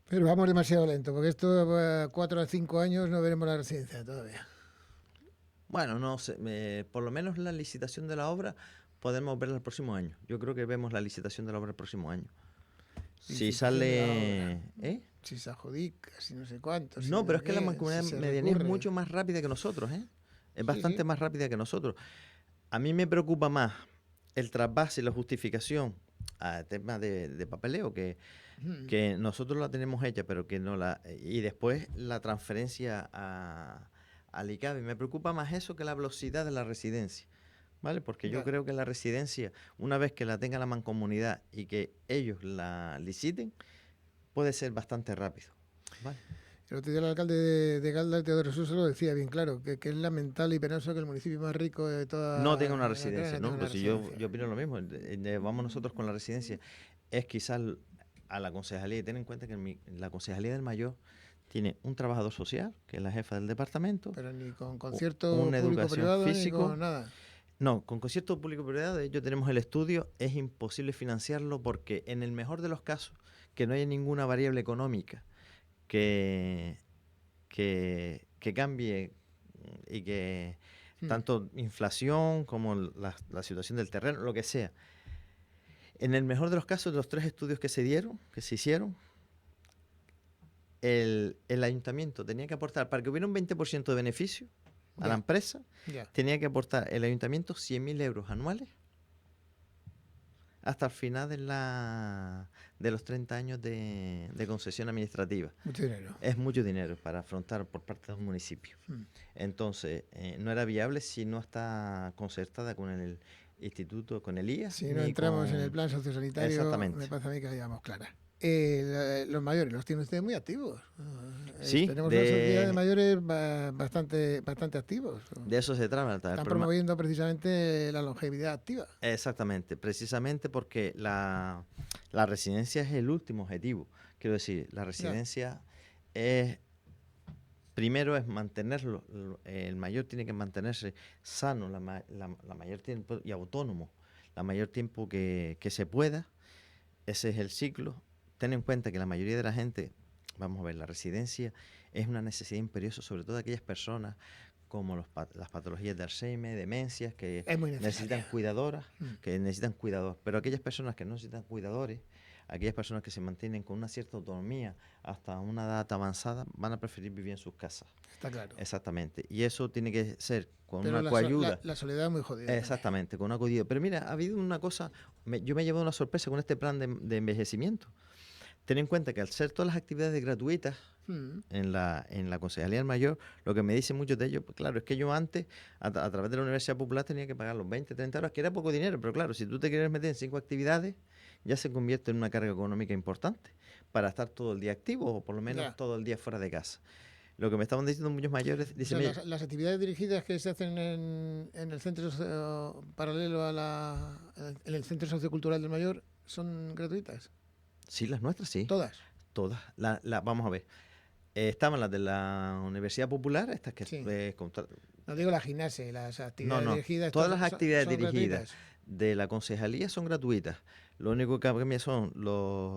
Speaker 2: Pero vamos demasiado lento, porque esto 4 a 5 años no veremos la residencia todavía.
Speaker 3: Bueno, no sé, por lo menos la licitación de la obra podemos verla el próximo año. Yo creo que vemos la licitación de la obra el próximo año. Si sale...
Speaker 2: Si se adjudica, si no sé cuánto.
Speaker 3: No, pero es que la Mancomunidad Medianía es mucho más rápida que nosotros, ¿eh? Es bastante más rápida que nosotros. A mí me preocupa más el trasvase y la justificación a tema de papeleo, que nosotros la tenemos hecha, pero que no la... Y después la transferencia al ICABI. Me preocupa más eso que la velocidad de la residencia, ¿vale? Porque yo creo que la residencia, una vez que la tenga la Mancomunidad y que ellos la liciten, puede ser bastante rápido, ¿vale?
Speaker 2: El otro día el alcalde de Galda, Teodoro Sousa, lo decía bien claro, que es lamentable y penoso que el municipio más rico de toda...
Speaker 3: No tenga una residencia, ¿no? Pues yo opino lo mismo. Vamos nosotros con la residencia. Es quizás a la concejalía, y ten en cuenta que la concejalía del Mayor tiene un trabajador social, que es la jefa del departamento.
Speaker 2: Pero ni con concierto público-privado,
Speaker 3: físico,
Speaker 2: ni con nada.
Speaker 3: No, con concierto público-privado, de hecho tenemos el estudio, es imposible financiarlo, porque en el mejor de los casos, que no haya ninguna variable económica que cambie, y que tanto inflación como la situación del terreno, lo que sea. En el mejor de los casos, de los 3 estudios que se hicieron, el ayuntamiento tenía que aportar, para que hubiera un 20% de beneficio a la empresa, tenía que aportar el ayuntamiento 100.000 euros anuales hasta el final de los 30 años de concesión administrativa.
Speaker 2: Mucho dinero.
Speaker 3: Es mucho dinero para afrontar por parte de un municipio. Entonces, no era viable si no está concertada con instituto, con el IA.
Speaker 2: Si no entramos en el plan sociosanitario, me parece a mí que hayamos clara. Los mayores los tienen ustedes muy activos.
Speaker 3: Sí,
Speaker 2: tenemos una sociedad de mayores bastante activos.
Speaker 3: De eso se trata.
Speaker 2: Están promoviendo precisamente la longevidad activa.
Speaker 3: Exactamente, precisamente porque la residencia es el último objetivo. Quiero decir, la residencia es... Primero es mantenerlo, el mayor tiene que mantenerse sano la mayor tiempo y autónomo, la mayor tiempo que se pueda. Ese es el ciclo. Ten en cuenta que la mayoría de la gente, vamos a ver, la residencia es una necesidad imperiosa, sobre todo aquellas personas como las patologías de Alzheimer, demencias, que necesitan cuidadoras, pero aquellas personas que no necesitan cuidadores, aquellas personas que se mantienen con una cierta autonomía hasta una edad avanzada, van a preferir vivir en sus casas.
Speaker 2: Está claro.
Speaker 3: Exactamente. Y eso tiene que ser con
Speaker 2: pero
Speaker 3: una coayuda.
Speaker 2: La soledad es muy jodida.
Speaker 3: Exactamente, también. Con una coayuda. Pero mira, ha habido una cosa, yo me he llevado una sorpresa con este plan de envejecimiento. Ten en cuenta que al ser todas las actividades gratuitas en la Concejalía del Mayor, lo que me dicen muchos de ellos, pues claro, es que yo antes, a través de la Universidad Popular, tenía que pagar los 20, 30 euros, que era poco dinero, pero claro, si tú te quieres meter en 5 actividades, ya se convierte en una carga económica importante para estar todo el día activo o por lo menos todo el día fuera de casa. Lo que me estaban diciendo muchos mayores... Dicen,
Speaker 2: las actividades dirigidas que se hacen en el centro paralelo en el Centro Sociocultural del Mayor son gratuitas.
Speaker 3: Sí, las nuestras sí.
Speaker 2: ¿Todas?
Speaker 3: Todas. Vamos a ver. Estaban las de la Universidad Popular, estas que...
Speaker 2: Sí. No digo la gimnasia, las actividades dirigidas...
Speaker 3: Todas las actividades dirigidas de la concejalía son gratuitas. Lo único que cambia son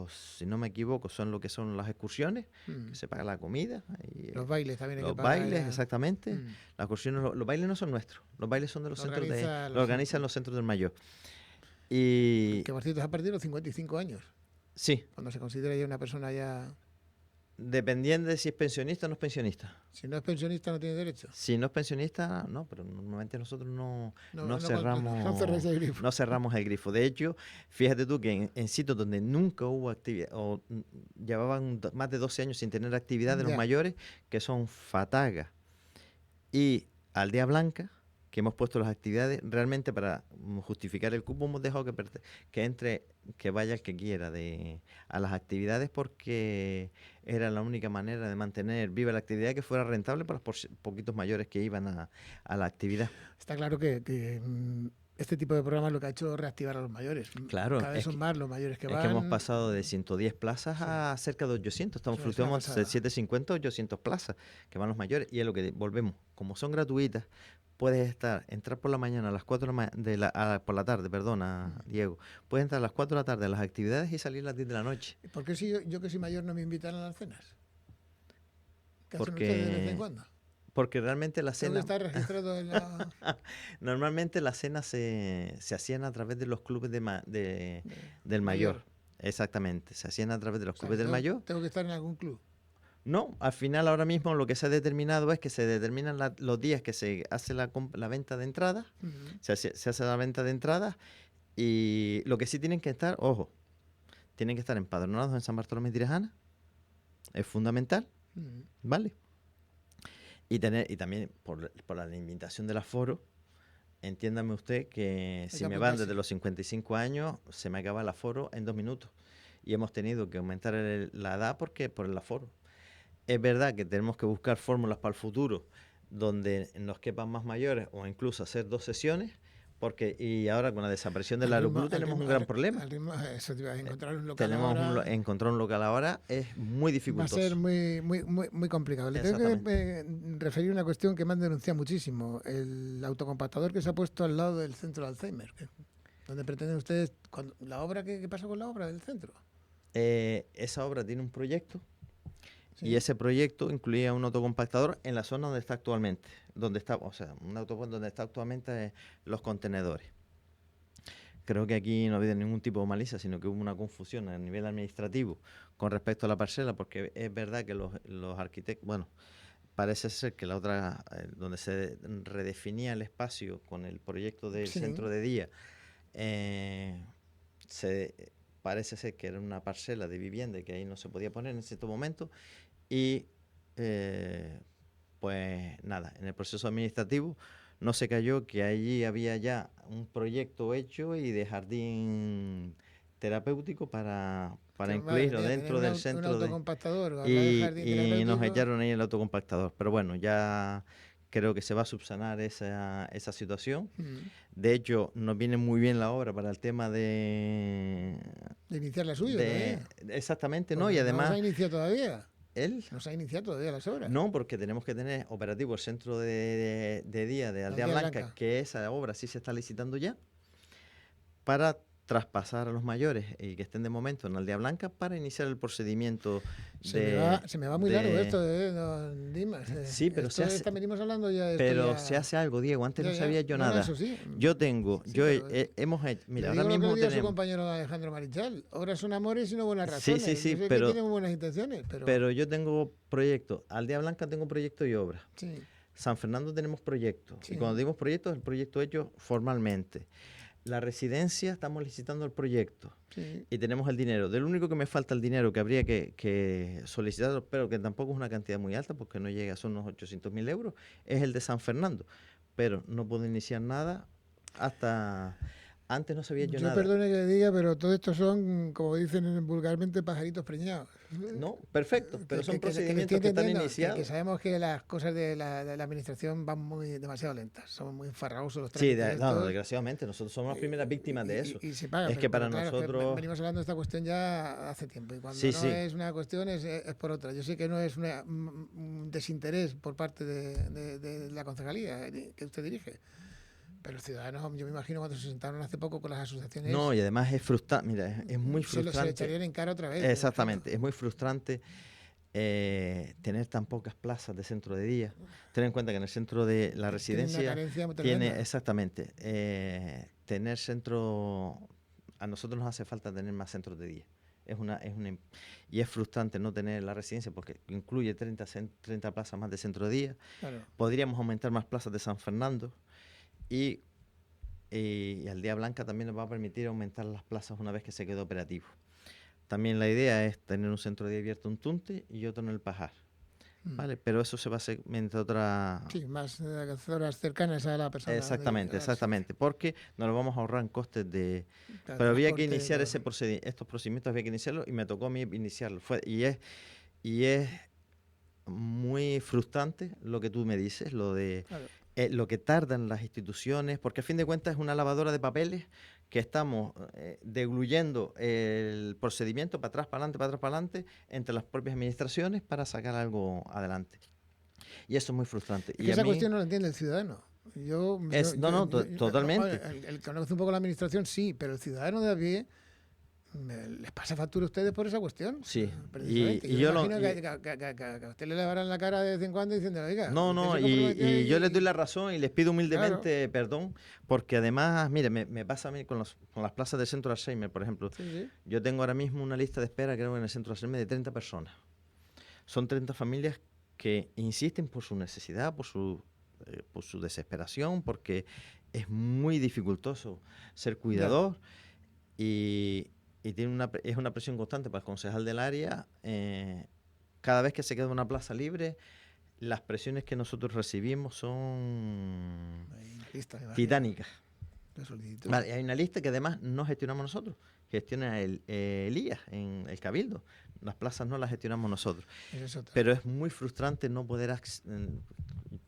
Speaker 3: si no me equivoco, son lo que son las excursiones, que se paga la comida. Y,
Speaker 2: los bailes también hay
Speaker 3: que
Speaker 2: pagar.
Speaker 3: Los bailes, exactamente. Las excursiones, los bailes no son nuestros. Los bailes son de los centros lo organizan los centros del Mayor. Y...
Speaker 2: Que por cierto es a partir de los 55 años.
Speaker 3: Sí.
Speaker 2: Cuando se considera ya una persona ya...
Speaker 3: Dependiendo de si es pensionista o no es pensionista.
Speaker 2: Si no es pensionista no tiene derecho.
Speaker 3: Si no es pensionista, no, pero normalmente nosotros no cerramos el grifo. De hecho, fíjate tú que en sitios donde nunca hubo actividad, o llevaban más de 12 años sin tener actividad de los mayores, que son Fataga y Aldea Blanca, que hemos puesto las actividades, realmente para justificar el cupo hemos dejado que vaya el que quiera a las actividades, porque era la única manera de mantener viva la actividad, que fuera rentable para los poquitos mayores que iban a la actividad.
Speaker 2: Está claro que este tipo de programas lo que ha hecho es reactivar a los mayores.
Speaker 3: Claro.
Speaker 2: Cada vez son más los mayores que van.
Speaker 3: Es que hemos pasado de 110 plazas a cerca de 800. Fluctuamos de 750 a 800 plazas que van los mayores. Y es lo que volvemos. Como son gratuitas, puedes entrar por la mañana a las 4 por la tarde, perdona, Diego. Puedes entrar a las 4 de la tarde a las actividades y salir a las 10 de la noche.
Speaker 2: ¿Por qué si yo que soy mayor no me invitan a las cenas? ¿Qué hacen ustedes de vez en cuando?
Speaker 3: Porque realmente la cena...
Speaker 2: está registrado en la...
Speaker 3: Normalmente las cenas se hacían a través de los clubes del mayor. Exactamente, se hacían a través de los clubes del mayor.
Speaker 2: ¿Tengo que estar en algún club?
Speaker 3: No, al final ahora mismo lo que se ha determinado es que se determinan los días que se hace la venta de entradas, se hace la venta de entradas, y lo que sí tienen que estar, ojo, tienen que estar empadronados en San Bartolomé de Tirajana, es fundamental, ¿vale? Y también por la limitación del aforo, entiéndame usted que si me van desde los 55 años, se me acaba el aforo en 2 minutos, y hemos tenido que aumentar la edad por el aforo. Es verdad que tenemos que buscar fórmulas para el futuro donde nos quepan más mayores, o incluso hacer 2 sesiones, y ahora con la desaparición del aeroclub tenemos un gran problema. Encontrar un local ahora es muy dificultoso.
Speaker 2: Va a ser muy complicado. Le tengo que referir una cuestión que me han denunciado muchísimo: el autocompactador que se ha puesto al lado del centro de Alzheimer. ¿Dónde pretenden ustedes la obra? ¿Qué pasa con la obra del centro?
Speaker 3: Esa obra tiene un proyecto. ¿Sí? Y ese proyecto incluía un autocompactador en la zona donde está actualmente, un autopont donde está actualmente los contenedores. Creo que aquí no ha habido ningún tipo de malicia, sino que hubo una confusión a nivel administrativo con respecto a la parcela, porque es verdad que los arquitectos, parece ser que la otra, donde se redefinía el espacio con el proyecto del centro de día, parece ser que era una parcela de vivienda y que ahí no se podía poner en cierto momento. Y pues nada, en el proceso administrativo no se cayó que allí había ya un proyecto hecho y de jardín terapéutico para incluirlo dentro del centro.
Speaker 2: Un autocompactador,
Speaker 3: y nos echaron ahí el autocompactador. Pero bueno, ya creo que se va a subsanar esa situación. De hecho, nos viene muy bien la obra para el tema de
Speaker 2: iniciar la suya.
Speaker 3: Exactamente,
Speaker 2: ¿no?
Speaker 3: Y además...
Speaker 2: ¿No se ha iniciado todavía?
Speaker 3: ¿No
Speaker 2: se ha iniciado todavía las obras?
Speaker 3: No, porque tenemos que tener operativo el centro de día de Aldea Blanca, que esa obra sí se está licitando ya, para traspasar a los mayores y que estén de momento en Aldea Blanca para iniciar el procedimiento.
Speaker 2: Se me va muy largo esto, don Dimas.
Speaker 3: Sí, pero
Speaker 2: venimos hablando ya de
Speaker 3: pero
Speaker 2: esto
Speaker 3: se hace algo, Diego. Antes no sabía yo nada.
Speaker 2: Eso sí.
Speaker 3: Yo tengo, hemos hecho. Mira, ahora mismo
Speaker 2: tenemos. Su compañero Alejandro Marichal. Obras son amores y no buenas razones.
Speaker 3: Sí,
Speaker 2: yo sé
Speaker 3: pero
Speaker 2: que tienen buenas intenciones.
Speaker 3: Pero yo tengo proyectos. Aldea Blanca tengo proyecto y obra.
Speaker 2: Sí.
Speaker 3: San Fernando tenemos proyectos. Sí. Y cuando dimos proyectos, el proyecto hecho formalmente. La residencia, estamos licitando el proyecto.
Speaker 2: Sí.
Speaker 3: Y tenemos el dinero. Del único que me falta el dinero que habría que solicitar, pero que tampoco es una cantidad muy alta porque no llega, son unos 800.000 euros, es el de San Fernando. Pero no puedo iniciar nada hasta... Antes no sabía yo nada.
Speaker 2: Perdone que le diga, pero todo esto son, como dicen vulgarmente, pajaritos preñados.
Speaker 3: No, perfecto, pero son procedimientos que están iniciados.
Speaker 2: Que sabemos que las cosas de la administración van demasiado lentas, son muy farragosos los
Speaker 3: trámites. Sí, desgraciadamente, nosotros somos las primeras víctimas de eso.
Speaker 2: Y se paga.
Speaker 3: Es que para nosotros...
Speaker 2: venimos hablando de esta cuestión ya hace tiempo, y cuando es una cuestión es por otra. Yo sé que no es un desinterés por parte de la concejalía que usted dirige. Pero los ciudadanos, yo me imagino cuando se sentaron hace poco con las asociaciones...
Speaker 3: No, y además es frustrante, mira, es muy frustrante.
Speaker 2: Se le echarían en cara otra vez.
Speaker 3: Exactamente, es muy frustrante tener tan pocas plazas de centro de día. Ten en cuenta que en el centro de la residencia tiene exactamente, tener centro... A nosotros nos hace falta tener más centros de día. Y es frustrante no tener la residencia porque incluye 30 plazas más de centro de día.
Speaker 2: Claro.
Speaker 3: Podríamos aumentar más plazas de San Fernando. Y Aldea Blanca también nos va a permitir aumentar las plazas una vez que se quede operativo. También la idea es tener un centro de día abierto en Tunte y otro en el Pajar. ¿Vale? Pero eso se va a hacer mientras otra...
Speaker 2: Sí, más horas cercanas a la persona.
Speaker 3: Exactamente, porque nos lo vamos a ahorrar en costes de... Pero había que iniciar estos procedimientos, había que iniciarlos y me tocó a mí iniciarlos. Y es muy frustrante lo que tú me dices, lo de... Claro. Lo que tardan las instituciones, porque a fin de cuentas es una lavadora de papeles que estamos degluyendo el procedimiento para atrás, para adelante, entre las propias administraciones para sacar algo adelante. Y eso es muy frustrante.
Speaker 2: Y esa cuestión no la entiende el ciudadano.
Speaker 3: Totalmente.
Speaker 2: El que conoce un poco la administración, sí, pero el ciudadano de a pie... ¿Les pasa factura a ustedes por esa cuestión?
Speaker 3: Sí.
Speaker 2: Y yo imagino que a usted le lavarán la cara de vez en cuando diciendo, oiga...
Speaker 3: y yo les doy la razón y les pido humildemente perdón, porque además, mire, me pasa a mí con las plazas del centro de Alzheimer, por ejemplo.
Speaker 2: Sí.
Speaker 3: Yo tengo ahora mismo una lista de espera, creo, en el centro de Alzheimer de 30 personas. Son 30 familias que insisten por su necesidad, por su desesperación, porque es muy dificultoso ser cuidador y es una presión constante para el concejal del área. Cada vez que se queda una plaza libre, las presiones que nosotros recibimos son titánicas. Vale, hay una lista que además no gestionamos nosotros, gestiona el IAS en el Cabildo. Las plazas no las gestionamos nosotros. Pero es muy frustrante no poder...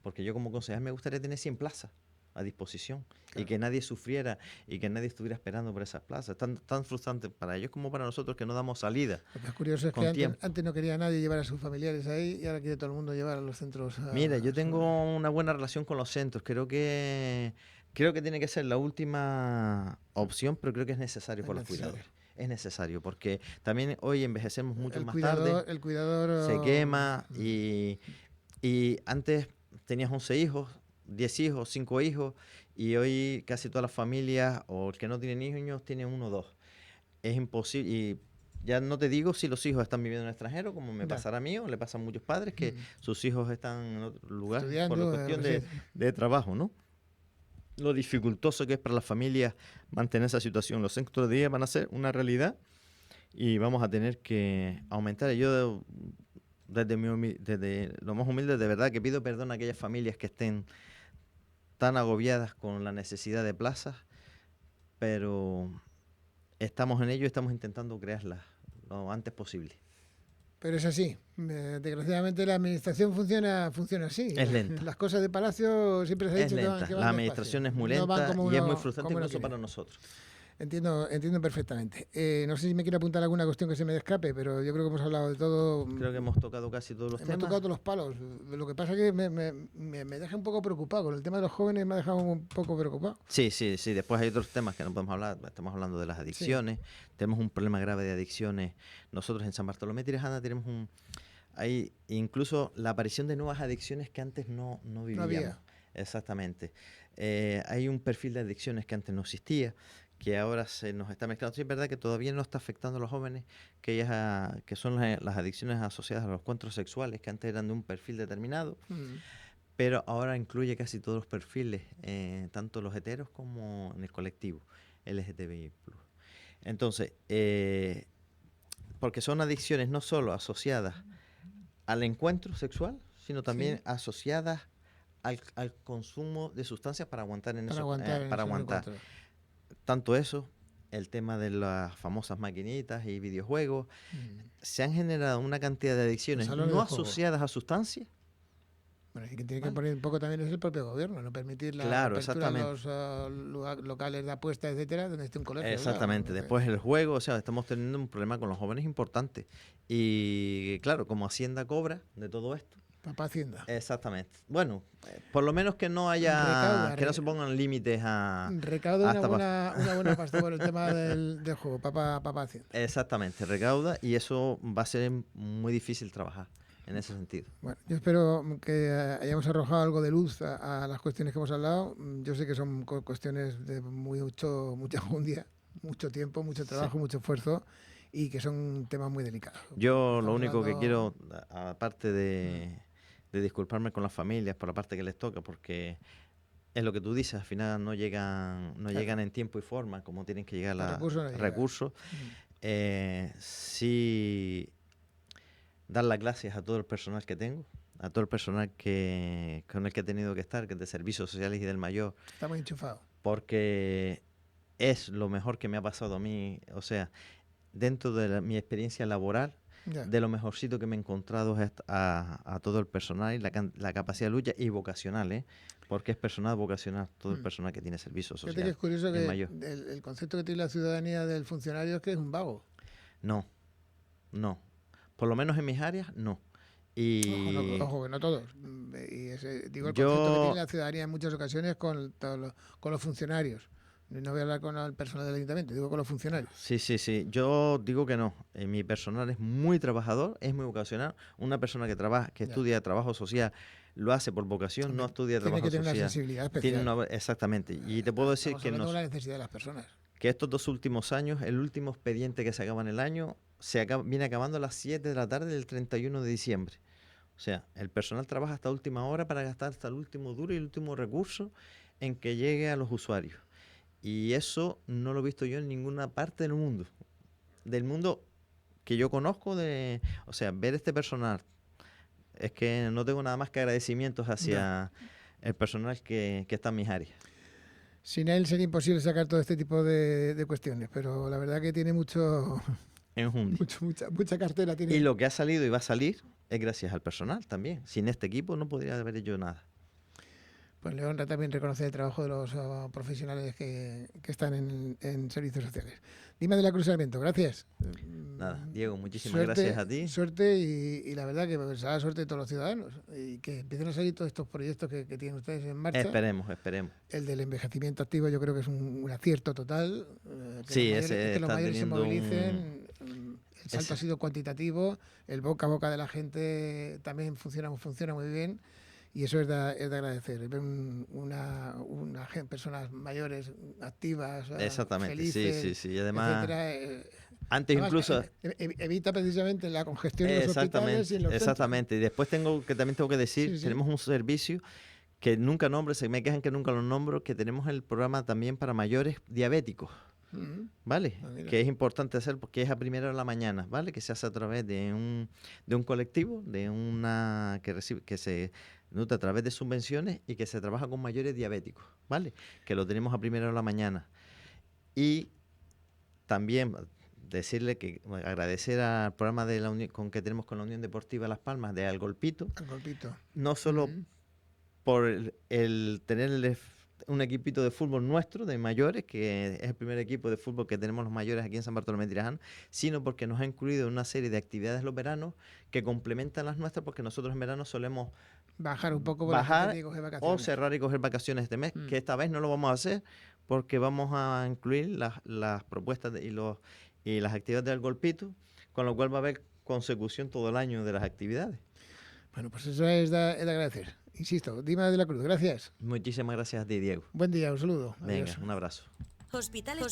Speaker 3: porque yo como concejal me gustaría tener 100 plazas a disposición, claro, y que nadie sufriera y que nadie estuviera esperando por esas plazas. Tan frustrante para ellos como para nosotros que no damos salida.
Speaker 2: Lo que es curioso es que antes no quería nadie llevar a sus familiares ahí y ahora quiere todo el mundo llevar a los centros.
Speaker 3: Mira, yo tengo una buena relación con los centros. Creo que tiene que ser la última opción, pero creo que es necesario por los cuidadores. Es necesario porque también hoy envejecemos mucho más tarde.
Speaker 2: El cuidador
Speaker 3: se quema y antes tenías 11 hijos, 10 hijos, 5 hijos, y hoy casi todas las familias, o el que no tiene niños, tiene 1 o 2. Es imposible, y ya no te digo si los hijos están viviendo en el extranjero, como me pasará a mí, o le pasa a muchos padres, que sus hijos están en otro lugar por la cuestión de trabajo, ¿no? Lo dificultoso que es para las familias mantener esa situación. Los centros de día van a ser una realidad y vamos a tener que aumentar. Yo desde lo más humilde, de verdad que pido perdón a aquellas familias que estén tan agobiadas con la necesidad de plazas, pero estamos en ello y estamos intentando crearlas lo antes posible.
Speaker 2: Pero es así. Desgraciadamente la administración funciona así.
Speaker 3: Es lenta.
Speaker 2: Las cosas de Palacio siempre se ha dicho que van
Speaker 3: la administración es muy lenta y es muy frustrante incluso para nosotros.
Speaker 2: Entiendo perfectamente. No sé si me quiere apuntar alguna cuestión que se me escape, pero yo creo que hemos hablado de todo.
Speaker 3: Creo que hemos tocado casi todos los temas.
Speaker 2: Hemos tocado todos los palos. Lo que pasa es que me deja un poco preocupado. Con el tema de los jóvenes me ha dejado un poco preocupado.
Speaker 3: Sí. Después hay otros temas que no podemos hablar. Estamos hablando de las adicciones. Sí. Tenemos un problema grave de adicciones. Nosotros en San Bartolomé Tirajana tenemos hay incluso la aparición de nuevas adicciones que antes no vivíamos. No había. Exactamente. Hay un perfil de adicciones que antes no existía, que ahora se nos está mezclando. Sí, es verdad que todavía no está afectando a los jóvenes, que son las adicciones asociadas a los encuentros sexuales, que antes eran de un perfil determinado, pero ahora incluye casi todos los perfiles, tanto los heteros como en el colectivo LGTBI+. Entonces, porque son adicciones no solo asociadas al encuentro sexual, sino también asociadas al consumo de sustancias para aguantar en eso. Para aguantar. Tanto eso, el tema de las famosas maquinitas y videojuegos, se han generado una cantidad de adicciones no asociadas a sustancias.
Speaker 2: Bueno, y que tiene que poner un poco también es el propio gobierno, no permitir la apertura de los locales de apuestas, etcétera, donde esté un colegio.
Speaker 3: Exactamente. Claro. Después el juego, o sea, estamos teniendo un problema con los jóvenes importante. Y claro, como Hacienda cobra de todo esto.
Speaker 2: Papá Hacienda.
Speaker 3: Exactamente. Bueno, por lo menos que no haya, no se pongan límites a...
Speaker 2: Recauda una buena pasta por el tema del juego, papá Hacienda.
Speaker 3: Exactamente, recauda y eso va a ser muy difícil trabajar en ese sentido.
Speaker 2: Bueno, yo espero que hayamos arrojado algo de luz a las cuestiones que hemos hablado. Yo sé que son cuestiones de mucha enjundia, mucho tiempo, mucho trabajo, mucho esfuerzo y que son temas muy delicados.
Speaker 3: Yo lo único que quiero, aparte de disculparme con las familias por la parte que les toca, porque es lo que tú dices, al final no llegan en tiempo y forma como tienen que llegar los recursos. Sí, dar las gracias a todo el personal que tengo, a todo el personal con el que he tenido que estar, que es de Servicios Sociales y del Mayor.
Speaker 2: Estamos enchufados.
Speaker 3: Porque es lo mejor que me ha pasado a mí, o sea, dentro de mi experiencia laboral, de lo mejorcito que me he encontrado es a todo el personal y la capacidad de lucha y vocacional, porque es personal vocacional, todo el personal que tiene servicios sociales.
Speaker 2: Fíjate que es curioso que el concepto que tiene la ciudadanía del funcionario es que es un vago.
Speaker 3: No. Por lo menos en mis áreas, no. Y
Speaker 2: ojo, que no todos. Y el concepto que tiene la ciudadanía en muchas ocasiones con los funcionarios. No voy a hablar con el personal del ayuntamiento, digo con los funcionarios.
Speaker 3: Sí. Yo digo que no. Mi personal es muy trabajador, es muy vocacional. Una persona que estudia trabajo social lo hace por vocación, no estudia trabajo social.
Speaker 2: Tiene que tener una sensibilidad especial.
Speaker 3: Exactamente. Y te puedo decir que
Speaker 2: la necesidad de las personas.
Speaker 3: Que estos 2 últimos años, el último expediente que se acaba en el año, viene acabando a las 7 de la tarde del 31 de diciembre. O sea, el personal trabaja hasta última hora para gastar hasta el último duro y el último recurso en que llegue a los usuarios. Y eso no lo he visto yo en ninguna parte del mundo. Del mundo que yo conozco, o sea, ver este personal, es que no tengo nada más que agradecimientos hacia el personal que está en mis áreas.
Speaker 2: Sin él sería imposible sacar todo este tipo de cuestiones, pero la verdad que tiene mucha cartera. Tiene.
Speaker 3: Y lo que ha salido y va a salir es gracias al personal también. Sin este equipo no podría haber hecho nada.
Speaker 2: Pues le honra también reconocer el trabajo de los profesionales que están en servicios sociales. Dima de la Cruz Sarmiento, gracias.
Speaker 3: Nada, Diego, muchísimas gracias a ti.
Speaker 2: Suerte y la verdad que será la suerte de todos los ciudadanos y que empiecen a salir todos estos proyectos que tienen ustedes en marcha.
Speaker 3: Esperemos.
Speaker 2: El del envejecimiento activo yo creo que es un acierto total.
Speaker 3: Que
Speaker 2: los mayores se movilicen. El salto ha sido cuantitativo, el boca a boca de la gente también funciona muy bien. Y eso es de agradecer, ver personas mayores, activas, felices,
Speaker 3: sí. Y además,
Speaker 2: antes incluso... Evita precisamente la congestión en los hospitales y en los
Speaker 3: Exactamente. Y después también tengo que decir, tenemos un servicio que nunca nombro, se me quejan que nunca lo nombro, que tenemos el programa también para mayores diabéticos. ¿Vale? Que es importante hacer porque es a primera hora de la mañana, ¿vale? Que se hace a través de un colectivo, que se nutre a través de subvenciones y que se trabaja con mayores diabéticos, ¿vale? Que lo tenemos a primera hora de la mañana. Y también decirle que agradecer al programa de la unión, que tenemos con la Unión Deportiva Las Palmas de Al Golpito.
Speaker 2: Al Golpito.
Speaker 3: No solo por el tener un equipito de fútbol nuestro, de mayores, que es el primer equipo de fútbol que tenemos los mayores aquí en San Bartolomé de Tirajana, sino porque nos ha incluido en una serie de actividades los veranos que complementan las nuestras, porque nosotros en verano solemos
Speaker 2: bajar un poco
Speaker 3: o cerrar y coger vacaciones este mes, que esta vez no lo vamos a hacer porque vamos a incluir las propuestas y las actividades del Golpito, con lo cual va a haber consecución todo el año de las actividades.
Speaker 2: Bueno, pues eso es de agradecer. Insisto, Dima de la Cruz, gracias.
Speaker 3: Muchísimas gracias a ti, Diego.
Speaker 2: Buen día, un saludo.
Speaker 3: Venga,
Speaker 2: Adiós.
Speaker 3: un abrazo.
Speaker 1: Hospitales